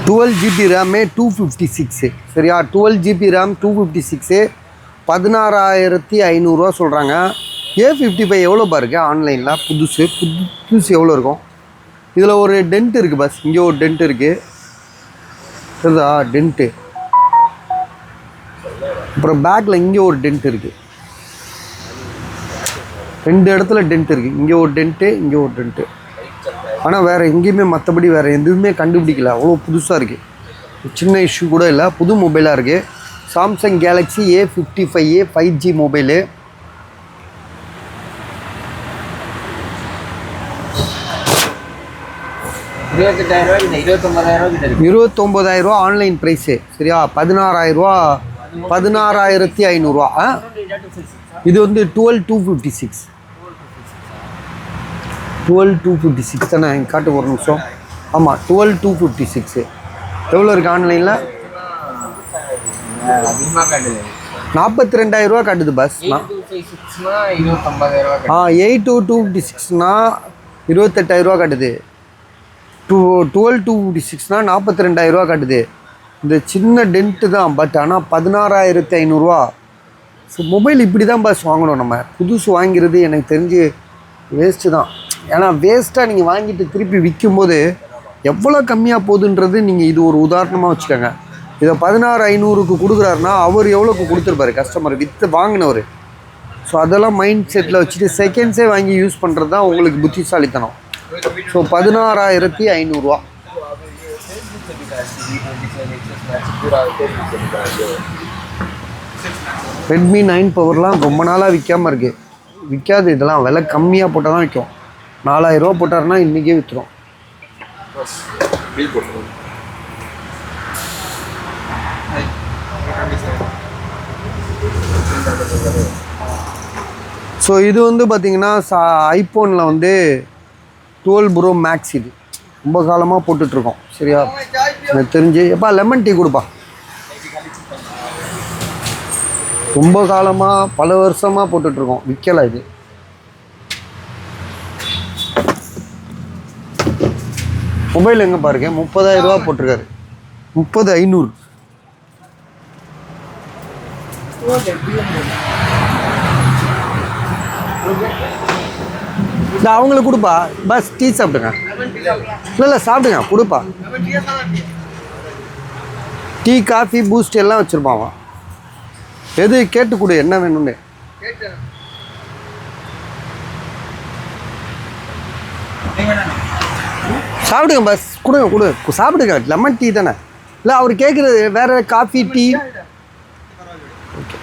Twelve GB RAM 256 சரியா. 12 GB ரேம் 256 16,500 சொல்கிறாங்க. A55 எவ்வளோ பாருங்க ஆன்லைனில் புதுசு எவ்வளோ இருக்கும். இதில் ஒரு டென்ட் இருக்குது பஸ், இங்கே ஒரு டென்ட் இருக்குது சரிதா டென்ட்டு. அப்புறம் பேக்கில் இங்கே ஒரு டென்ட் இருக்குது, 2 இடத்துல டென்ட் இருக்குது. இங்கே ஒரு டென்ட்டு, இங்கே ஒரு டென்ட்டு. ஆனால் வேறு எங்கேயுமே மற்றபடி வேறு எதுவுமே கண்டுபிடிக்கல. அவ்வளோ புதுசாக இருக்குது, சின்ன இஷ்யூ கூட இல்லை, புது மொபைலாக இருக்குது. Samsung Galaxy A55 5G mobile. ₹29,000 online price சரியா. $16,500. இது வந்து 12,256 தானே காட்டு ஒரு நிமிஷம். ஆமாம் 12,256 எவ்வளோ இருக்குது ஆன்லைனில்? 42,000 காட்டுது பஸ். 8,256னா 28,000 காட்டுது. 12,256னா 42,000 காட்டுது. இந்த சின்ன டென்ட்டு தான், பட் ஆனால் 16,500. ஸோ மொபைல் இப்படி தான் பஸ் வாங்கணும். நம்ம புதுசு வாங்கிறது எனக்கு தெரிஞ்சு வேஸ்ட்டு தான். ஏன்னா வேஸ்ட்டாக நீங்கள் வாங்கிட்டு திருப்பி விற்கும்போது எவ்வளோ கம்மியாக போகுதுன்றது நீங்கள் இது ஒரு உதாரணமாக வச்சுக்கோங்க. இதை 16,500க்கு கொடுக்குறாருன்னா அவர் எவ்வளோக்கு கொடுத்துருப்பாரு கஸ்டமர் வாங்கினவர். ஸோ அதெல்லாம் மைண்ட் செட்டில் வச்சுட்டு செகண்ட்ஸே வாங்கி யூஸ் பண்ணுறது தான் உங்களுக்கு புத்திசாலித்தனம். ஸோ 16,500. ரெட்மி 9 பவர்லாம் ரொம்ப நாளாக விற்காமல் இருக்குது. விற்காது, இதெல்லாம் விலை கம்மியாக போட்டால் தான் விற்கும். 4,000 போட்டாருன்னா இன்றைக்கே விற்றுரும். ஸோ இது வந்து பார்த்திங்கன்னா ஐஃபோனில் வந்து 12 Pro Max. இது ரொம்ப காலமாக போட்டுட்ருக்கோம் சரியா. எனக்கு தெரிஞ்சு எப்பா லெமன் டீ கொடுப்பா. ரொம்ப காலமாக பல வருஷமாக போட்டுட்ருக்கோம், விற்கலை. இது மொபைல் எங்கே பாருங்க 30,000 போட்டிருக்காரு. 30,500. இல்லை அவங்களுக்கு கொடுப்பா பஸ். டீ சாப்பிடுங்க. இல்லை சாப்பிடுங்க கொடுப்பா. டீ காஃபி பூஸ்ட் எல்லாம் வச்சுருப்பான். எது கேட்டு கொடு என்ன வேணும்னு. சாப்பிடுங்க பஸ், கொடு சாப்பிடுங்க. லெமன் டீ தானே. இல்லை அவர் கேட்குறது வேறு coffee tea. Okay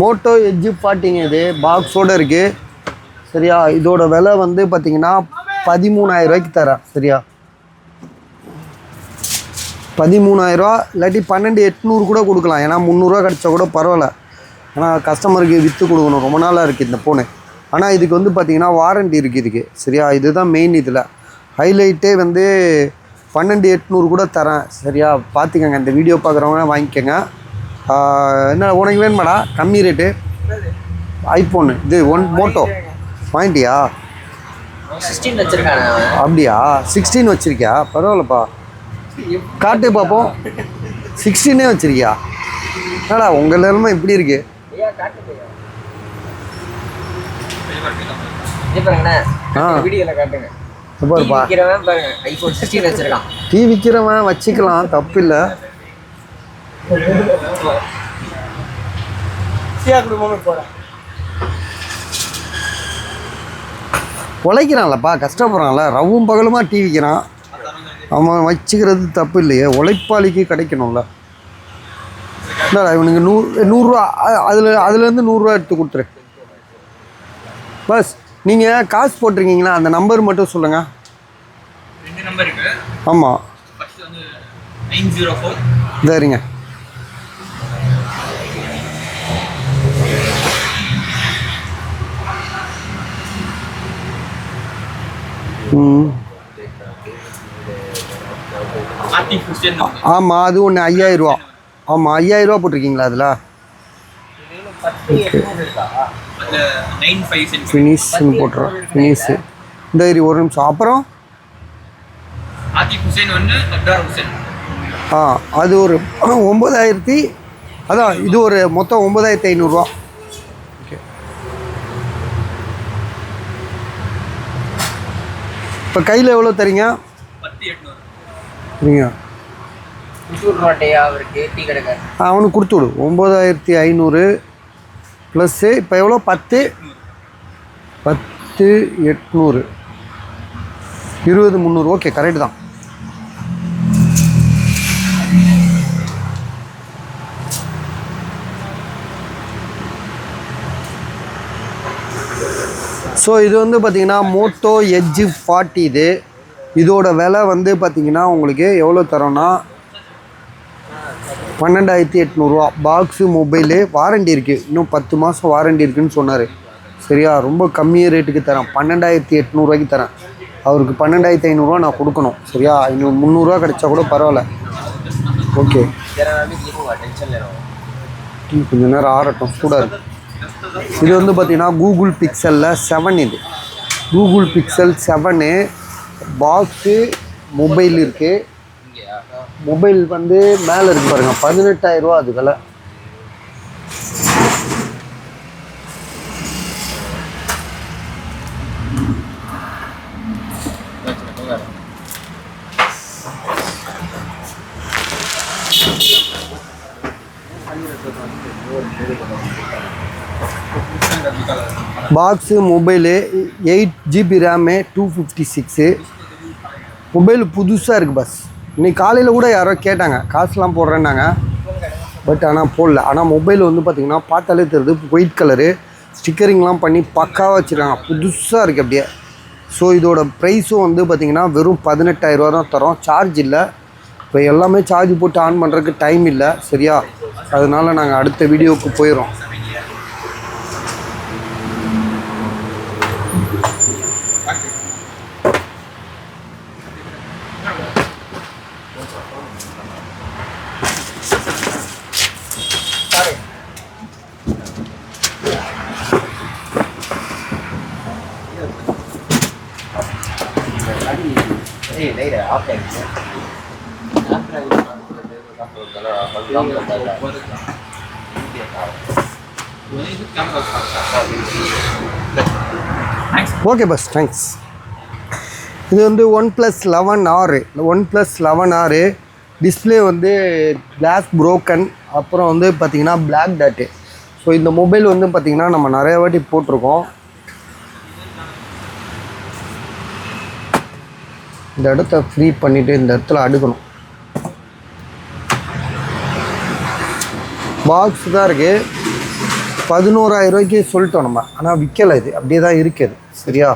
Moto Edge 40 இது பாக்ஸோடு இருக்குது சரியா. இதோட விலை வந்து பார்த்திங்கன்னா 13,000 தரேன் சரியா. 13,000 இல்லாட்டி 12,800 கூட கொடுக்கலாம். ஏன்னா 300 கிடச்சா கூட பரவாயில்ல. ஆனால் கஸ்டமருக்கு விற்று கொடுக்கணும். ரொம்ப நாளாக இருக்குது இந்த ஃபோனு. ஆனால் இதுக்கு வந்து பார்த்திங்கன்னா வாரண்ட்டி இருக்குது இதுக்கு சரியா. இதுதான் மெயின். இதில் ஹைலைட்டே வந்து 12,800 கூட தரேன் சரியா. பார்த்துக்கங்க, இந்த வீடியோ பார்க்குறவங்க வாங்கிக்கோங்க. என்ன உனக்கு வேணுமாடா கம்மி ரேட்டு ஐஃபோனு இது மோட்டோ வாங்கிட்டியா? 16 வச்சிருக்கானே. அப்படியா 16 வச்சுருக்கியா? பரவாயில்லப்பா, காட்டு பார்ப்போம். 16 வச்சுருக்கியா? என்னடா உங்கள் நிலமை இப்படி இருக்கு. டீ விற்கிறவன் வச்சுக்கலாம், தப்பு இல்லை. உழைக்கிறான்லப்பா, கஷ்டப்படுறான்ல, ரவும் பகலுமா டீ விற்கிறான். அவன் வச்சுக்கிறது தப்பு இல்லையே, உழைப்பாளிக்கு கிடைக்கணும்ல. இல்லை இவனுக்கு 100 அதுலேருந்து 100 எடுத்து கொடுத்துரு பஸ். நீங்கள் காசு போட்டிருக்கீங்களா, அந்த நம்பர் மட்டும் சொல்லுங்கள். 2 நம்பர் இருக்கு. ஆமாம், ஃபர்ஸ்ட் வந்து 904 சரிங்க. ஆமாம், அது ஒன்று 5000 ஆமாம், 5000 போட்டிருக்கீங்களா அதில்? ஃபினிஷ்னு போட்டுறோம். ஃபினிஷு இந்த ஒரு நிமிஷம். அப்புறம் அது ஒரு 9000, அதான் இது ஒரு மொத்தம் 9500. ஓகே, இப்போ கையில் எவ்வளோ தரீங்க? 10,800 அவனுக்கு கொடுத்து விடு. 9500 ப்ளஸ்ஸு இப்போ எவ்வளோ? 10,800 20,300. ஓகே, கரெக்டு தான். ஸோ இது வந்து பார்த்திங்கன்னா மோட்டோ எட்ஜ் 40. இதோட விலை வந்து பார்த்திங்கன்னா உங்களுக்கு எவ்வளோ தரோன்னா 12,800. பாக்ஸு, மொபைலு, வாரண்டி இருக்குது. இன்னும் 10 மாதம் வாரண்டி இருக்குதுன்னு சொன்னார். சரியா, ரொம்ப கம்மியாக ரேட்டுக்கு தரேன். 12,800 தரேன். அவருக்கு 12,500 நான் கொடுக்கணும். சரியா, இன்னும் 300 கிடைச்சா கூட பரவாயில்ல. ஓகே, கொஞ்சம் நேரம் ஆறட்டும், சூடாக இருக்குது. இது வந்து பார்த்திங்கன்னா கூகுள் பிக்சலில் 7. இது கூகுள் பிக்சல் 7. பாக்ஸு, மொபைல் இருக்குது. மொபைல் வந்து மேலே இருக்குது பாருங்கள், 18,000 அது விலை. Box, mobile, 8GB RAM, 256. Mobile புதுசாக இருக்குது பஸ். இன்னைக்கு காலையில் கூட யாரோ கேட்டாங்க, காசுலாம் போடுறேன்னாங்க. பட் ஆனால் போடல. ஆனால் மொபைல் வந்து பார்த்திங்கன்னா பார்த்தாலே தெரியுது, ஒயிட் கலரு, ஸ்டிக்கரிங்லாம் பண்ணி பக்காவாக வச்சுருக்காங்க. புதுசாக இருக்குது அப்படியே. ஸோ இதோட ப்ரைஸும் வந்து பார்த்திங்கன்னா வெறும் 18,000 தான் தரோம். சார்ஜ் இல்லை. இப்போ எல்லாமே சார்ஜ் போட்டு ஆன் பண்ணுறதுக்கு டைம் இல்லை. சரியா, அதனால் நாங்கள் அடுத்த வீடியோவுக்கு போயிடுறோம். Okay bus, thanks. இது வந்து OnePlus 11R. OnePlus 11R display வந்து கிளாஸ் ப்ரோக்கன். அப்புறம் வந்து பார்த்திங்கன்னா பிளாக் டாட்டு. ஸோ இந்த மொபைல் வந்து பார்த்திங்கன்னா நம்ம நிறைய வாட்டி போட்டிருக்கோம். இந்த இடத்த ஃப்ரீ பண்ணிவிட்டு இந்த இடத்துல அடுக்கணும். பாக்ஸ் தான் இருக்குது. 11,000 சொல்லிட்டோம் நம்ம. ஆனால் விற்கலை, இது அப்படியே தான் இருக்குது. சரியா,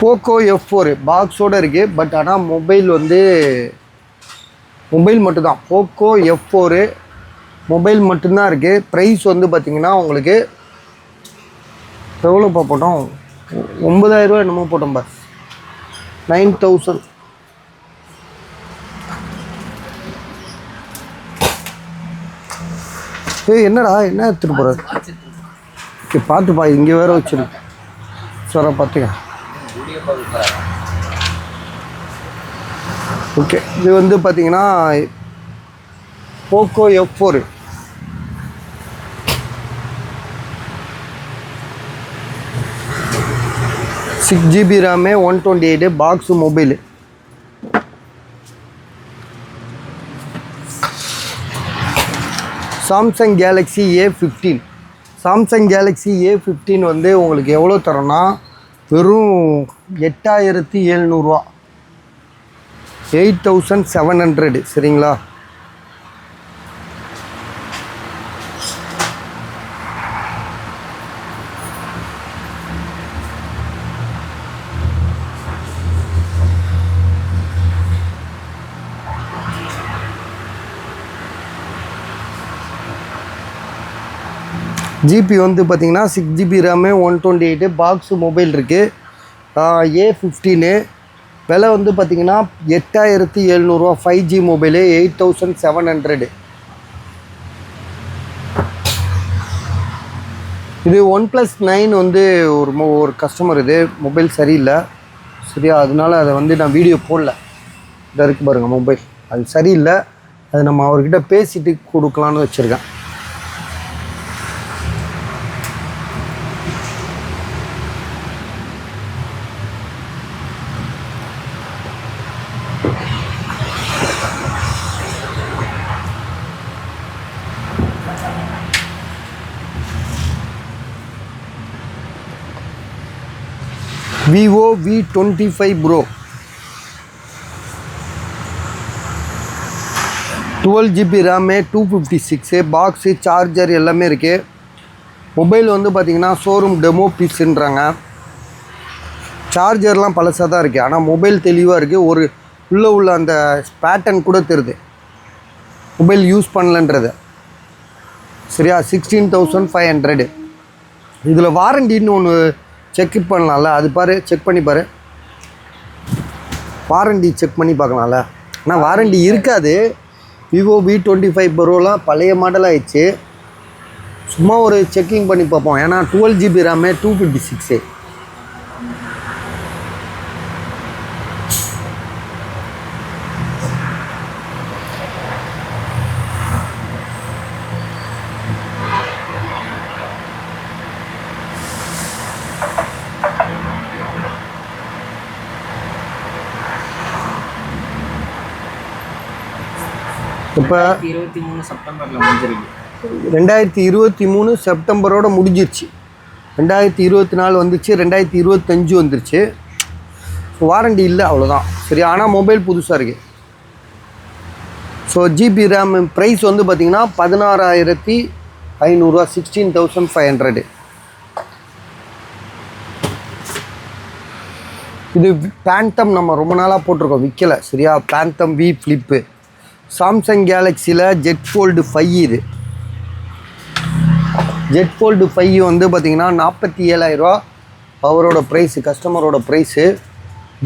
போக்கோ F4 பாக்ஸோடு இருக்குது. பட் ஆனால் மொபைல் வந்து மொபைல் மட்டும்தான். போக்கோ F4 மொபைல் மட்டும்தான் இருக்குது. ப்ரைஸ் வந்து பார்த்திங்கன்னா உங்களுக்கு எவ்வளோப்பா போட்டோம்? 9,000 என்னமோ போட்டோம் பஸ். 9,000. என்னடா என்ன எடுத்துகிட்டு போகிறாரு? ஓகே, பார்த்துப்பா, இங்கே வேறு வச்சுருக்கு. சார் பார்த்துக்க. ஓகே, இது வந்து பார்த்திங்கன்னா Poco F4 6GB RAM, 128 box, mobile. Samsung Galaxy A15. Samsung Galaxy A15 வந்து உங்களுக்கு எவ்வளோ தரோன்னா வெறும் 8,700. 8,700. சரிங்களா, ஜிபி வந்து பார்த்திங்கன்னா 6GB ரேமு, 128 பாக்ஸு, மொபைல் இருக்குது. A15 விலை வந்து பார்த்திங்கன்னா 8700 5G மொபைலு 8700. இது OnePlus 9 வந்து ஒரு கஸ்டமர் இது மொபைல் சரியில்லை சரியா, அதனால அதை வந்து நான் வீடியோ போடல. இதை இருக்கு பாருங்கள் மொபைல், அது சரியில்லை, அது நம்ம அவர்கிட்ட பேசிட்டு கொடுக்கலான்னு வச்சுருக்கேன். Vivo V25 Pro 12GB RAM 256 box charger எல்லாமே இருக்குது. மொபைல் வந்து பார்த்திங்கன்னா ஷோரூம் டெமோ பீஸுன்றாங்க. சார்ஜர்லாம் பழசாக தான் இருக்குது, ஆனால் மொபைல் தெளிவாக இருக்குது. ஒரு உள்ள அந்த பேட்டர்ன் கூட தெரியுது மொபைல் யூஸ் பண்ணலன்றது சரியா. 16,500. இதில் வாரண்டின்னு ஒன்று செக் பண்ணலாம்ல, அது பாரு, செக் பண்ணி பாரு, வாரண்டி செக் பண்ணி பார்க்கலாம்ல. ஆனால் வாரண்டி இருக்காது. விவோ V25 ப்ரோலாம் பழைய மாடல் ஆயிடுச்சு. சும்மா ஒரு செக்கிங் பண்ணி பார்ப்போம், ஏன்னா 12GB RAM 256. இப்போ 2023 செப்டம்பரில் முடிஞ்சிருக்கு. 2023 செப்டம்பரோட முடிஞ்சிருச்சு. 2024 வந்துச்சு, 2025 வந்துருச்சு. வாரண்டி இல்லை, அவ்வளோதான் சரி. ஆனால் மொபைல் புதுசாக இருக்குது. ஸோ ஜிபி ரேம் ப்ரைஸ் வந்து பார்த்திங்கன்னா 16,500, 16,500. இது பேண்டம் நம்ம ரொம்ப நாளாக போட்டிருக்கோம், விற்கலை சரியா. பேண்டம் V ஃப்ளிப்பு சாம்சங் கேலக்ஸியில் Z Fold 5. இது Z Fold 5 வந்து பார்த்திங்கன்னா 47,000 அவரோட ப்ரைஸு, கஸ்டமரோட ப்ரைஸு.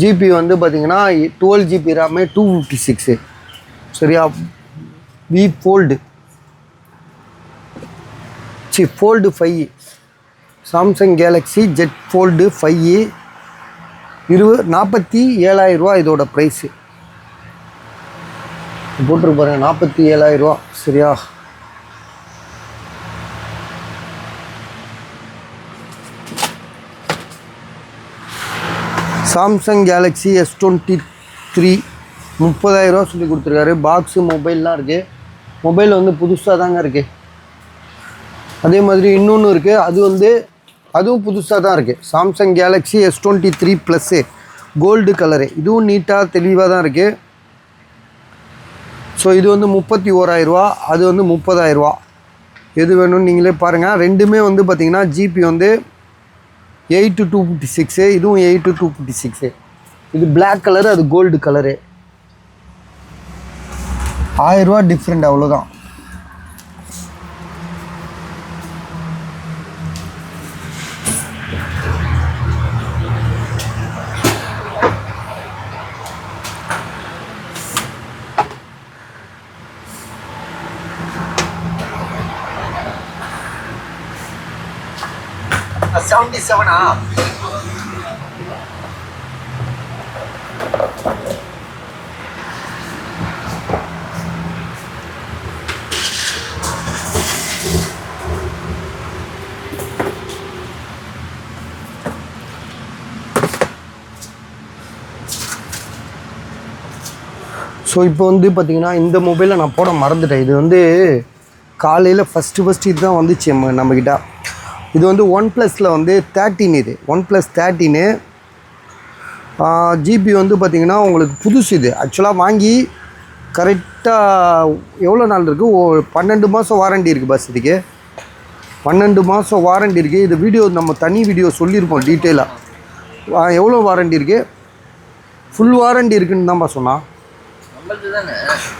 ஜிபி வந்து பார்த்திங்கன்னா 12GB RAM 256 சரியா. V Fold Fold 5 Samsung Galaxy Z Fold 5 47,000 இதோட ப்ரைஸு போட்டிருக்கு பாருங்க. 47,000 சரியா. சாம்சங் கேலக்ஸி S23 30,000 சொல்லி கொடுத்துருக்காரு. பாக்ஸு மொபைல்லாம் இருக்குது. மொபைல் வந்து புதுசாக தாங்க இருக்குது. அதே மாதிரி இன்னொன்று இருக்குது, அதுவும் புதுசாக தான் இருக்குது. Samsung Galaxy S23 plus gold colour, இதுவும் நீட்டாக தெளிவாக தான் இருக்குது. ஸோ இது வந்து 31,000, அது வந்து 30,000. எது வேணும்னு நீங்களே பாருங்கள். ரெண்டுமே வந்து பார்த்திங்கன்னா ஜிபி வந்து 8,256, இதுவும் 8,256. இது பிளாக் கலரு, அது கோல்டு கலரு. 1000 டிஃப்ரெண்ட், அவ்வளோதான். ஸோ இப்போ வந்து பார்த்திங்கன்னா இந்த மொபைலை நான் போட மறந்துட்டேன். இது வந்து காலையில் ஃபஸ்ட்டு இது தான் வந்துச்சு நம்மக்கிட்ட. இது வந்து OnePlusல வந்து 13. இது OnePlus 13 ஜிபி வந்து பார்த்திங்கன்னா உங்களுக்கு புதுசு. இது ஆக்சுவலாக வாங்கி கரெக்டாக எவ்வளோ நாள் இருக்குது, 12 மாதம் வாரண்டி இருக்குது. பஸ் இதுக்கு 12 மாதம் வாரண்டி இருக்குது. இது வீடியோ நம்ம தனி வீடியோ சொல்லியிருப்போம் டீட்டெயிலாக எவ்வளோ வாரண்டி இருக்குது. ஃபுல் வாரண்டி இருக்குதுன்னு தான்ப்பா சொன்னான்.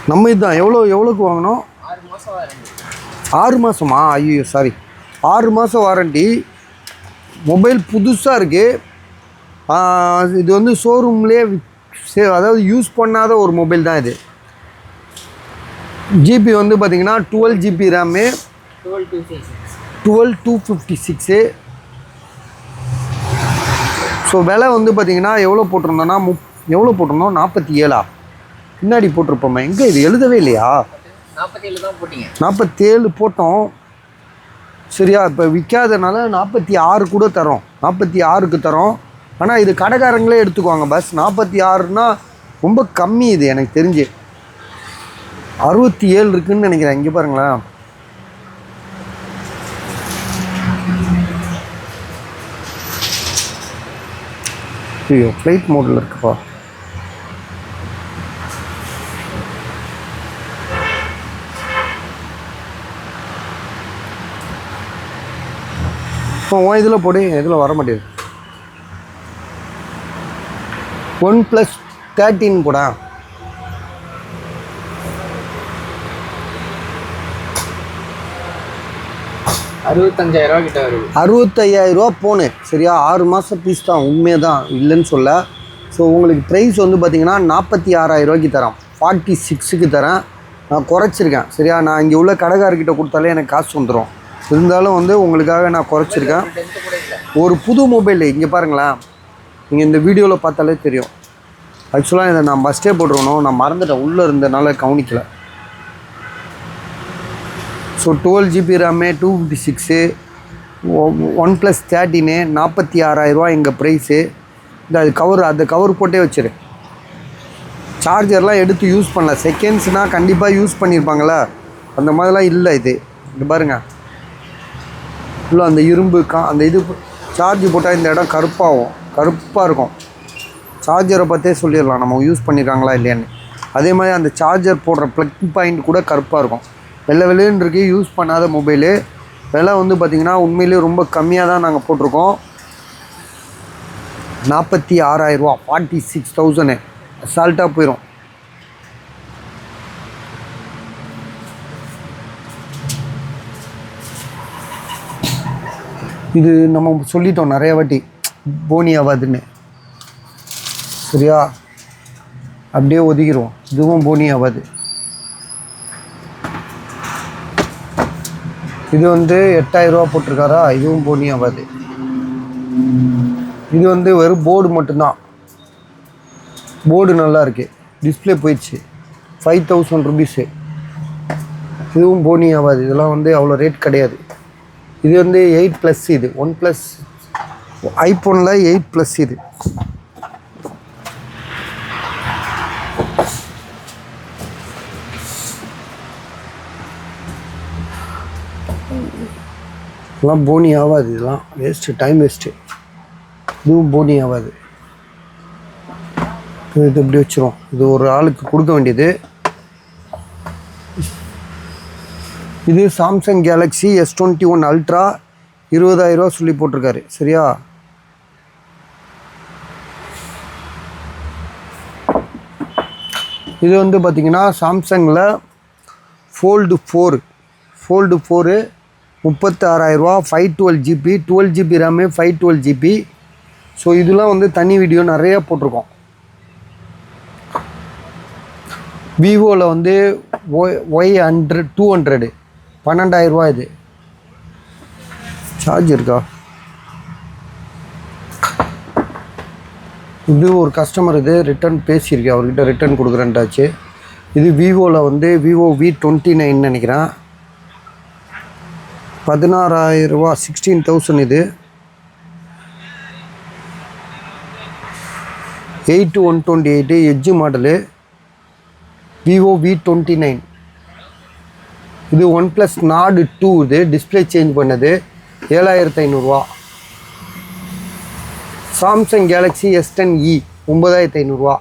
நம்ம இதுதான் எவ்வளோக்கு வாங்கினோம்? 6 மாதமா? ஐயோ சாரி, 6 மாதம் வாரண்டி. மொபைல் புதுசாக இருக்குது. இது வந்து ஷோரூம்லேயே அதாவது யூஸ் பண்ணாத ஒரு மொபைல் தான் இது. ஜிபி வந்து பார்த்தீங்கன்னா 12 GB ரேமு, 12256. ஸோ விலை வந்து பார்த்தீங்கன்னா எவ்வளோ போட்டிருந்தோன்னா எவ்வளோ போட்டிருந்தோம், 47 பின்னாடி போட்டிருப்போமே, எங்கே இது எழுதவே இல்லையா? 47 தான் போட்டீங்க. 47 போட்டோம் சரியா. இப்போ விற்காதனால 46 கூட தரோம், 46க்கு தரோம். ஆனால் இது கடைக்காரங்களே எடுத்துக்குவாங்க பஸ். 46னா ரொம்ப கம்மி. இது எனக்கு தெரிஞ்சு 67 இருக்குதுன்னு நினைக்கிறேன். இங்கே பாருங்களேன், ஐயோ ஃப்ளைட் மோடில் இருக்குப்பா. இதில் போடு, இதில் வர மாட்டேது. OnePlus 13 கூட 65,000 கிட்ட வருது. 65,000 போனு சரியா. 6 மாதம் பீஸ் தான், உண்மையாக தான், இல்லைன்னு சொல்ல. ஸோ உங்களுக்கு ப்ரைஸ் வந்து பார்த்தீங்கன்னா 46,000 தரேன், 46க்கு தரேன். நான் குறைச்சிருக்கேன் சரியா. நான் இங்கே உள்ள கடைக்காரர்கிட்ட கொடுத்தாலே எனக்கு காசு வந்துடும். இருந்தாலும் வந்து உங்களுக்காக நான் குறைச்சிருக்கேன். ஒரு புது மொபைல் இங்கே பாருங்களேன், நீங்கள் இந்த வீடியோவில் பார்த்தாலே தெரியும். ஆக்சுவலாக இதை நான் ஃபஸ்ட்டே போட்டுருக்கணும், நான் மறந்துட்டேன், உள்ளே இருந்தனால கவனிக்கலை. ஸோ 12 GB ரேமு, 256, OnePlus 13, 46,000 எங்கள் ப்ரைஸு. இந்த அது கவர், அந்த கவர் போட்டே வச்சிரு. சார்ஜர்லாம் எடுத்து யூஸ் பண்ணல. செகண்ட்ஸ்னால் கண்டிப்பாக யூஸ் பண்ணியிருப்பாங்களே, அந்த மாதிரிலாம் இல்லை. இது பாருங்கள், இல்லை அந்த இரும்பு அந்த இது சார்ஜ் போட்டால் இந்த இடம் கருப்பாக இருக்கும். சார்ஜரை பார்த்தே சொல்லிடலாம் நம்ம யூஸ் பண்ணியிருக்காங்களா இல்லையான்னு. அதே மாதிரி அந்த சார்ஜர் போடுற ப்ளக் பாயிண்ட் கூட கருப்பாக இருக்கும். வெள்ளைன்னு இருக்கு. யூஸ் பண்ணாத மொபைலு. விலை வந்து பார்த்திங்கன்னா உண்மையிலே ரொம்ப கம்மியாக தான் நாங்கள் போட்டிருக்கோம். 46,000, 46,000 அசால்ட்டாக போயிடும். இது நம்ம சொல்லிட்டோம் நிறைய வாட்டி, போனி ஆகாதுன்னு சரியா. அப்படியே ஒதுக்கிடுவோம். இதுவும் போனி ஆகாது. இது வந்து 8,000 போட்டிருக்காரா, இதுவும் போனி ஆகாது. இது வந்து வெறும் போர்டு மட்டும்தான். போர்டு நல்லா இருக்குது, டிஸ்பிளே போயிடுச்சு. 5,000 ருபீஸு. இதுவும் போனி ஆகாது. இதெல்லாம் வந்து அவ்வளோ ரேட் கிடையாது. இது வந்து 8+. இது OnePlus ஐஃபோனில் 8+. இது இதெல்லாம் போனி ஆகாது. இதெல்லாம் வேஸ்ட்டு, டைம் வேஸ்ட்டு. இதுவும் போனி ஆகாது. இது இப்படி வச்சிரும். இது ஒரு ஆளுக்கு கொடுக்க வேண்டியது. இது சாம்சங் கேலக்ஸி S21 அல்ட்ரா, 20,000 சொல்லி போட்டிருக்காரு சரியா. இது வந்து பார்த்திங்கன்னா சாம்சங்கில் Fold 4 36,000, 512 GB, 12 GB RAM, 512 GB. So இதெல்லாம் வந்து தனி வீடியோ நிறையா போட்டிருக்கோம். விவோவில் வந்து Y100 200 12,000 இது. சார்ஜ் இருக்கா? இது ஒரு கஸ்டமர் இது ரிட்டர்ன் பேசியிருக்கேன், அவர்கிட்ட ரிட்டர்ன் கொடுக்குறேன்ட்டாச்சு. இது விவோவில் வந்து Vivo V29 நினைக்கிறேன், 16,000, 16,000. இது 8/128 எட்ஜ் மாடலு, Vivo V29. இது OnePlus Nord 2. இது டிஸ்பிளே சேஞ்ச் பண்ணது, 7,500. Samsung Galaxy S10e 9,500.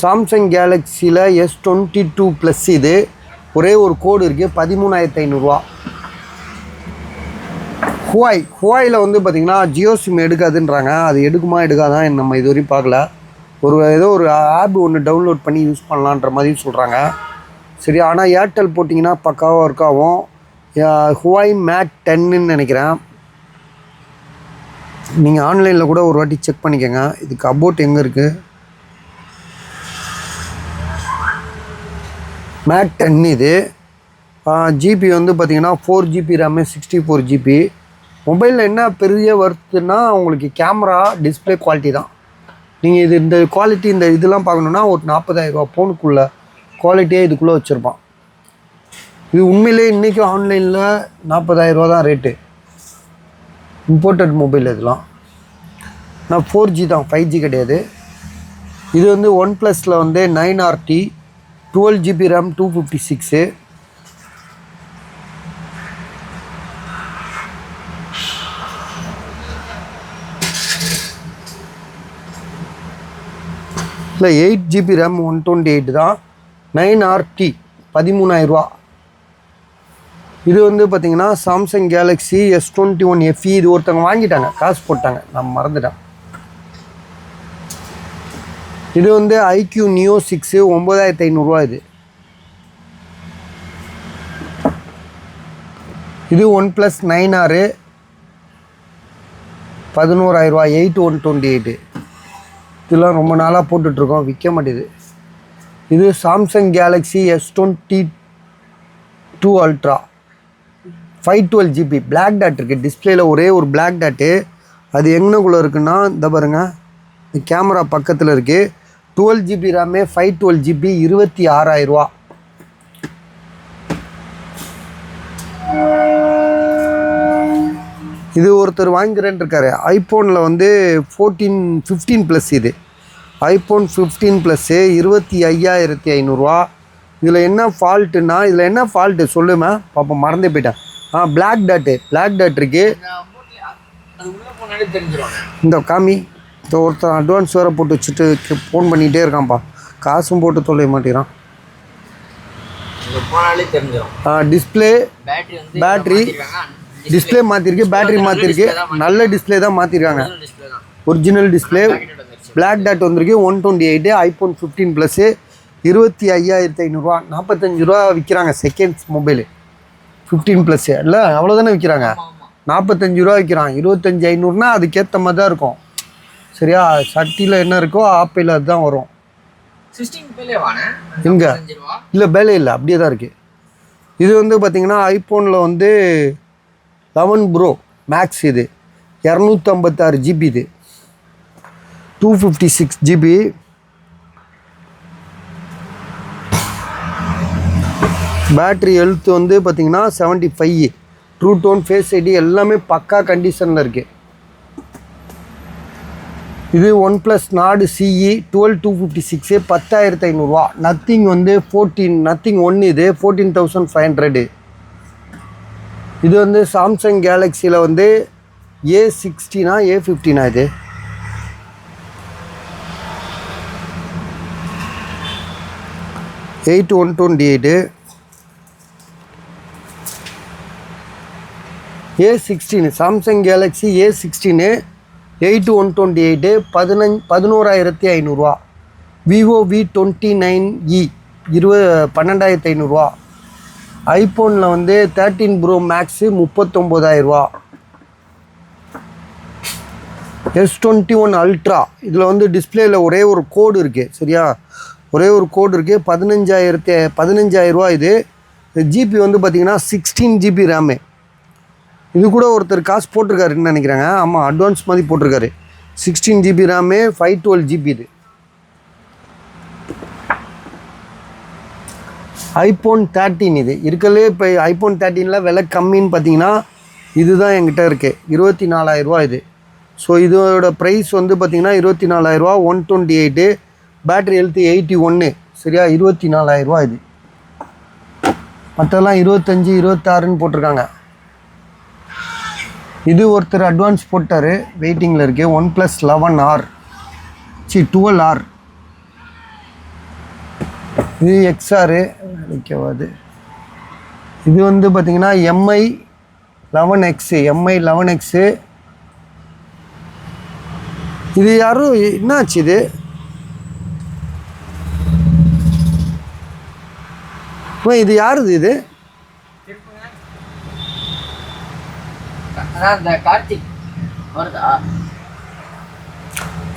Samsung கேலக்ஸியில் S22 இது ஒரே ஒரு கோடு இருக்குது, 13,500. ஹுவாயில் வந்து பார்த்திங்கன்னா ஜியோ சிம் எடுக்காதுன்றாங்க. அது எடுக்குமா எடுக்காதான் நம்ம இது வரையும் பார்க்கல. ஏதோ ஒரு ஆப் ஒன்று டவுன்லோட் பண்ணி யூஸ் பண்ணலான்ற மாதிரி சொல்கிறாங்க சரி. ஆனால் ஏர்டெல் போட்டிங்கன்னா பக்காவாக ஒர்க் ஆகும். ஹுவாய் மேட் 10ன்னு நினைக்கிறேன். நீங்கள் ஆன்லைனில் கூட ஒரு வாட்டி செக் பண்ணிக்கோங்க. இதுக்கு அபோட் எங்கே இருக்குது, மேட் 10 இது. ஜிபி வந்து பார்த்திங்கன்னா 4GB ரேமு, 64GB. மொபைலில் என்ன பெரிய வருதுன்னா உங்களுக்கு கேமரா டிஸ்பிளே குவாலிட்டி தான். நீங்கள் இந்த குவாலிட்டி இந்த இதெல்லாம் பார்க்கணுன்னா ஒரு 40,000 ரூபா ஃபோனுக்குள்ளே குவாலிட்டியாக இதுக்குள்ளே வச்சுருப்பான். இது உண்மையிலே இன்றைக்கும் ஆன்லைனில் 40,000 ரூபா தான் ரேட்டு. இம்போர்ட்டட் மொபைல் இதெல்லாம். நான் 4G தான், 5G கிடையாது. இது வந்து ஒன் ப்ளஸில் வந்து 9RT, 12GB ரேம், 256. இல்லை 8GB ரேம், 128 தான், 9RT, 13,000 ரூபா. இது வந்து பார்த்திங்கன்னா சாம்சங் கேலக்ஸி S21 FE. இது ஒருத்தவங்க வாங்கிட்டாங்க, காசு போட்டாங்க, நான் மறந்துட்டேன். இது வந்து IQ Neo 6, 9,500 ரூபா. இது ஒன் ப்ளஸ் 9R, 11,000 ரூபா, 8/128. இதெல்லாம் ரொம்ப நாளாக போட்டுட்ருக்கோம், விற்க மாட்டேது. இது Samsung Galaxy S22 ultra, 512GB. Black dot இருக்குது டிஸ்பிளேயில், ஒரே ஒரு பிளாக் டாட்டு. அது எங்கனக்குள்ளே இருக்குன்னா இந்த பாருங்கள், இந்த கேமரா பக்கத்தில் இருக்குது. 12GB ரேமு, 512GB, 26,000 ரூபா. இது ஒருத்தர் வாங்கிக்கிறேன்னு இருக்காரு. ஐஃபோனில் வந்து 15 ப்ளஸ். இது ஐஃபோன் 15 ப்ளஸ்ஸு, 25,500 ரூபா. இதில் என்ன ஃபால்ட்டுன்னா, இதில் என்ன ஃபால்ட்டு சொல்லுமா பாப்பா, மறந்தே போயிட்டேன். பிளாக் டாட்டு இருக்குது. இந்த காமி இந்த ஒருத்தர் அட்வான்ஸ் வேறு போட்டு வச்சுட்டு ஃபோன் பண்ணிகிட்டே இருக்கான்ப்பா, காசும் போட்டு தொலைய மாட்டேறான். டிஸ்பிளே, பேட்ரி டிஸ்பிளே மாற்றிருக்கு, பேட்ரி மாற்றிருக்கு. நல்ல டிஸ்பிளே தான் மாற்றிருக்காங்க, ஒரிஜினல் டிஸ்பிளே. பிளாக் டாட் வந்திருக்கு. 128, ஐஃபோன் 15 ப்ளஸ்ஸு, 25,500 ரூபா. 45 ரூபா விற்கிறாங்க செகண்ட்ஸ் மொபைலு 15 ப்ளஸ்ஸு. இல்லை அவ்வளோதானே விற்கிறாங்க, 45 ரூபா விற்கிறான். 25,500னா அதுக்கேற்ற மாதிரி தான் இருக்கும். சரியா, சட்டியில் என்ன இருக்கோ ஆப்பையில் அதுதான் வரும். எங்கே இல்லை பேலே இல்லை, அப்படியே தான் இருக்குது. இது வந்து பார்த்திங்கன்னா ஐஃபோனில் வந்து 11 ப்ரோ மேக்ஸ். இது 256GB. இது 256GB. பேட்ரி ஹெல்த் வந்து பார்த்திங்கன்னா 75. ட்ரூ டோன், ஃபேஸ் ஐடி எல்லாமே பக்கா கண்டிஷனில் இருக்குது. இது ஒன் ப்ளஸ் நாடு CE 12256, 10,500 ரூபா. நத்திங் வந்து 14, நத்திங் 1 இது 14,500. இது வந்து சாம்சங் கேலக்ஸியில் வந்து A16 A15 இது. $8,128. A16 சாம்சங் கேலக்ஸி A16 8,128, 11,500 ரூபா. விவோ V29e 12,500 ரூபா. ஐஃபோனில் வந்து 13 ப்ரோ மேக்ஸு 39,000 ரூபா. S21 அல்ட்ரா, இதில் வந்து டிஸ்பிளேயில் ஒரே ஒரு கோடு இருக்குது. சரியா, ஒரே ஒரு கோடு இருக்குது. 15,000 ரூபா. இது ஜிபி வந்து பார்த்திங்கன்னா 16GB ரேமு. இது கூட ஒருத்தர் காசு போட்டிருக்காருன்னு நினைக்கிறாங்க. ஆமாம், அட்வான்ஸ் மாதிரி போட்டிருக்காரு. 16GB RAM, 512GB. இது ஐஃபோன் 13. இது இருக்கலே இப்போ ஐஃபோன் 13ல் விலை கம்மின்னு பார்த்தீங்கன்னா இதுதான் என்கிட்ட இருக்குது. 24,000 ரூபா இது. ஸோ இதோட ப்ரைஸ் வந்து பார்த்திங்கன்னா 24,000 ரூபா. 128, பேட்ரி ஹெல்த் 81. சரியா, 24,000 ரூபா. இது மற்றெல்லாம் 25, 26ன்னு போட்டிருக்காங்க. இது ஒருத்தர் அட்வான்ஸ் போட்டார், வெயிட்டிங்கில் இருக்குது. One plus 11R 12R. இது XR வைக்கவாது. இது வந்து பார்த்திங்கன்னா MI 11X. இது யாரும் என்னாச்சு இது? இது யாருது இது? கார்த்திக்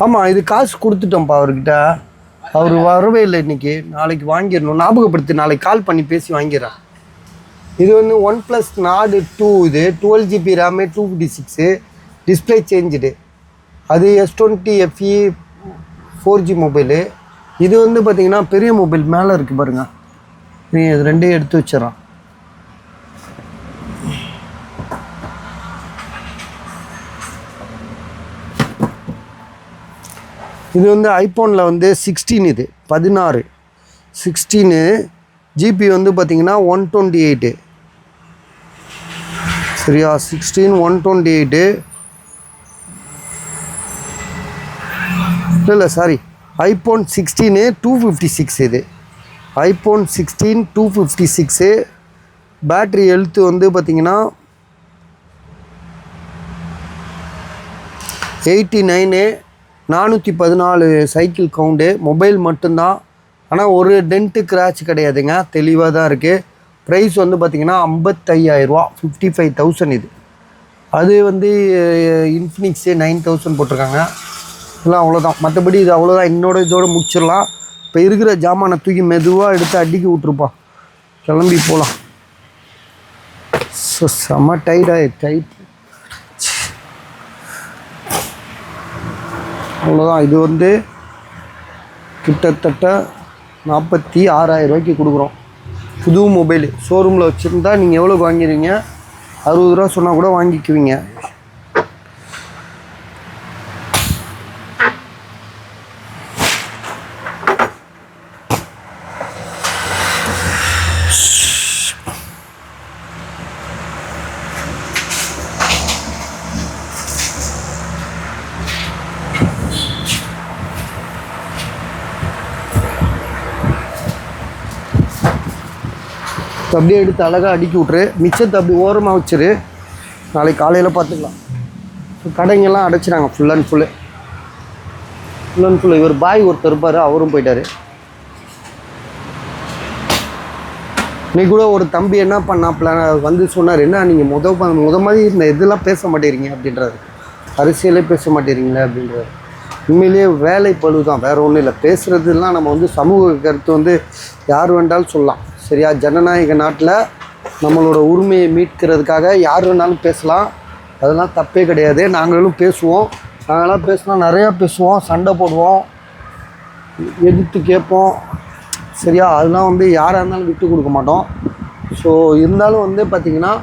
ஆமாம், இது காசு கொடுத்துட்டோம்ப்பா அவர்கிட்ட. அவர் வரவே இல்லை இன்னைக்கு. நாளைக்கு வாங்கிடணும். ஞாபகப்படுத்தி நாளைக்கு கால் பண்ணி பேசி வாங்கிடுறேன். இது வந்து OnePlus Nord 2. இது 12GB RAM 256 டிஸ்பிளே சேஞ்சுடு. அது S20 FE 4G மொபைலு. இது வந்து பார்த்திங்கன்னா பெரிய மொபைல் மேலே இருக்குது பாருங்கள். நீ இது ரெண்டையும் எடுத்து வச்சிடறான். இது வந்து ஐஃபோனில் வந்து 16. இது 16 ஜிபி வந்து பார்த்திங்கன்னா 128. சரியா? 16 128. இல்லை சாரி, ஐஃபோன் 16 256. இது ஐஃபோன் 16 256. பேட்ரி ஹெல்த்து வந்து பார்த்திங்கன்னா 89. 414 சைக்கிள் கவுண்டு. மொபைல் மட்டும்தான். ஆனால் ஒரு டென்ட்டு கிராச் கிடையாதுங்க. தெளிவாக தான் இருக்குது. ப்ரைஸ் வந்து பார்த்திங்கன்னா 55,000 ரூபா, 55,000 இது. அது வந்து இன்ஃபினிக்ஸு 9,000 போட்டிருக்காங்க. இதெல்லாம் அவ்வளோதான். மற்றபடி இது அவ்வளோதான். இதோட முடிச்சிடலாம். இப்போ இருக்கிற ஜாமானை தூக்கி மெதுவாக எடுத்து அடிக்கி விட்ருப்பா. கிளம்பி போகலாம். ஸோ செம்ம டைட். அவ்வளோதான். இது வந்து கிட்டத்தட்ட 46,000 ரூபாய்க்கு கொடுக்குறோம். புது மொபைலு ஷோரூமில் வச்சுருந்தா நீங்கள் எவ்வளோக்கு வாங்கிடுவீங்க? 60 ரூபா சொன்னால் கூட வாங்கிக்குவீங்க. அப்படியே எடுத்து அழகாக அடுக்கி விட்ரு. மிச்சத்தை அப்படி ஓரமாக வச்சிரு. நாளைக்கு காலையில் பார்த்துக்கலாம். கடைங்கெல்லாம் அடைச்சிடாங்க ஃபுல் அண்ட் ஃபுல்லு. இவர் பாய் ஒருத்தர் இருப்பார், அவரும் போயிட்டார். நீ கூட ஒரு தம்பி என்ன பண்ணாப்புல வந்து சொன்னார், என்ன நீங்கள் முத மாதிரி இந்த இதெல்லாம் பேச மாட்டேறீங்க அப்படின்றாரு. அரசியலே பேச மாட்டேறீங்களே அப்படின்றாரு. உண்மையிலேயே வேலை பழு தான், வேறு ஒன்றும் இல்லை. பேசுகிறதுலாம் நம்ம வந்து சமூக கருத்து வந்து யார் வேண்டாலும் சொல்லலாம். சரியா? ஜனநாயக நாட்டில் நம்மளோட உரிமையை மீட்கிறதுக்காக யார் வேணாலும் பேசலாம். அதெல்லாம் தப்பே கிடையாது. நாங்களும் பேசுவோம். நாங்களாம் பேசினா நிறையா பேசுவோம், சண்டை போடுவோம், எதிர்த்து கேட்போம். சரியா? அதெல்லாம் வந்து யாராக இருந்தாலும் விட்டு கொடுக்க மாட்டோம். ஸோ இருந்தாலும் வந்து பார்த்திங்கன்னா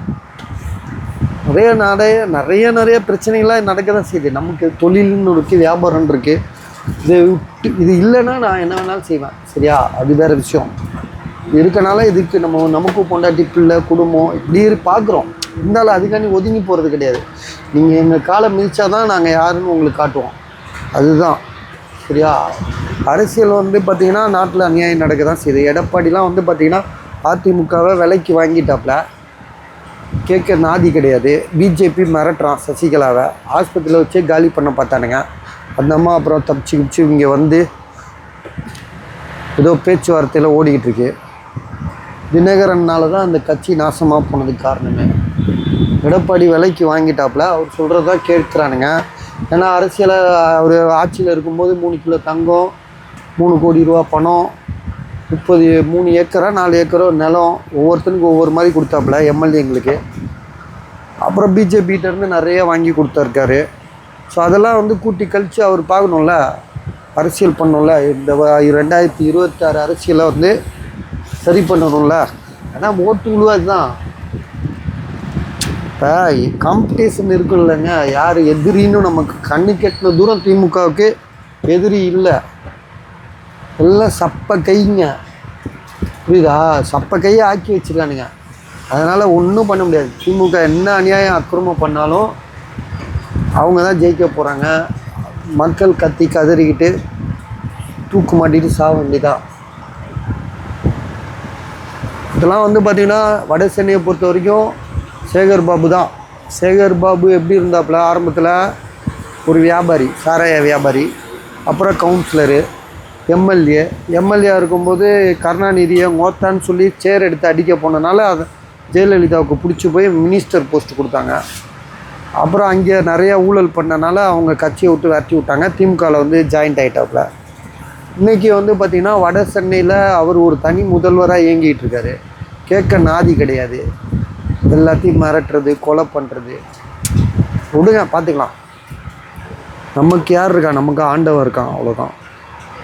நிறைய பிரச்சனைகள்லாம் நடக்க தான் செய்யுது. நமக்கு தொழில்னு இருக்குது, வியாபாரம் இருக்குது. இது இல்லைன்னா நான் என்ன வேணாலும் செய்வேன். சரியா? அது வேறு விஷயம். இருக்கனால இதுக்கு நமக்கும் பொண்டாட்டி, பிள்ளை, குடும்பம் இப்படி பார்க்குறோம். இருந்தாலும் அதுக்காண்டி ஒதுங்கி போகிறது கிடையாது. நீங்கள் எங்கள் காலை மிதித்தா தான் நாங்கள் யாருன்னு உங்களுக்கு காட்டுவோம். அதுதான். சரியா? அரசியல் வந்து பார்த்திங்கன்னா நாட்டில் அநியாயம் நடக்க தான் செய்யுது. எடப்பாடிலாம் வந்து பார்த்திங்கன்னா அதிமுகவை விலைக்கு வாங்கிட்டாப்புல. கேட்க நாதி கிடையாது. பிஜேபி மிரட்டுறான் சசிகலாவை. ஆஸ்பத்திரியில் வச்சே காலி பண்ண பார்த்தானுங்க. அந்த அம்மா அப்புறம் தப்பிச்சு இங்கே வந்து ஏதோ பேச்சுவார்த்தையில் ஓடிக்கிட்டு இருக்கு. தினகரனால் தான் அந்த கட்சி நாசமாக போனதுக்கு காரணமே. எடப்பாடி விலைக்கு வாங்கிட்டாப்புல. அவர் சொல்கிறதா கேட்குறானுங்க. ஏன்னா அரசியலை அவர் ஆட்சியில் இருக்கும்போது 3 கிலோ தங்கம், 3 கோடி ரூபா பணம், 3 ஏக்கரா 4 ஏக்கரோ நிலம் ஒவ்வொருத்தனுக்கும் ஒவ்வொரு மாதிரி கொடுத்தாப்புல எம்எல்ஏங்களுக்கு. அப்புறம் பிஜேபிகிட்டேருந்து நிறைய வாங்கி கொடுத்துருக்காரு. ஸோ அதெல்லாம் வந்து கூட்டி கழித்து அவர் பார்க்கணும்ல, அரசியல் பண்ணணும்ல. இந்த 2026 அரசியலை வந்து சரி பண்ணணும்ல. ஆனால் ஓட்டு விழுவாது தான். இப்போ காம்படிஷன் இருக்குல்லங்க, யார் எதிரின்னு நமக்கு கண்ணு கெட்டின தூரம் திமுகவுக்கு எதிரி இல்லை. எல்லாம் சப்ப கைங்க. புரியுதா? சப்ப கையை ஆக்கி வச்சுருக்கானுங்க. அதனால் ஒன்றும் பண்ண முடியாது. திமுக என்ன அநியாயம் அக்கிரமம் பண்ணாலும் அவங்க தான் ஜெயிக்க போகிறாங்க. மக்கள் கத்தி கதறிக்கிட்டு தூக்கு மாட்டிட்டு சாக வேண்டியதான். இதெல்லாம் வந்து பார்த்திங்கன்னா வட சென்னையை பொறுத்த வரைக்கும் சேகர் பாபு தான். சேகர் பாபு எப்படி இருந்தாப்புல ஆரம்பத்தில் ஒரு வியாபாரி, சாராய வியாபாரி, அப்புறம் கவுன்சிலரு, எம்எல்ஏ இருக்கும்போது கருணாநிதியை மோத்தான்னு சொல்லி சேர் எடுத்து அடிக்க போனதுனால அதை ஜெயலலிதாவுக்கு பிடிச்சி போய் மினிஸ்டர் போஸ்ட் கொடுத்தாங்க. அப்புறம் அங்கே நிறைய ஊழல் பண்ணனால அவங்க கட்சியை விட்டு விரட்டி விட்டாங்க. திமுகவில் வந்து ஜாயிண்ட் ஆகிட்டாப்புல. இன்றைக்கி வந்து பார்த்திங்கன்னா வட சென்னையில் அவர் ஒரு தனி முதல்வராக இயங்கிட்டு இருக்காரு. கேட்க நாதி கிடையாது. எல்லாத்தையும் மிரட்டுறது, கொலை பண்ணுறது. விடுங்க, பார்த்துக்கலாம். நமக்கு யார் இருக்கா? நமக்கு ஆண்டவன் இருக்கான், அவ்வளோதான்.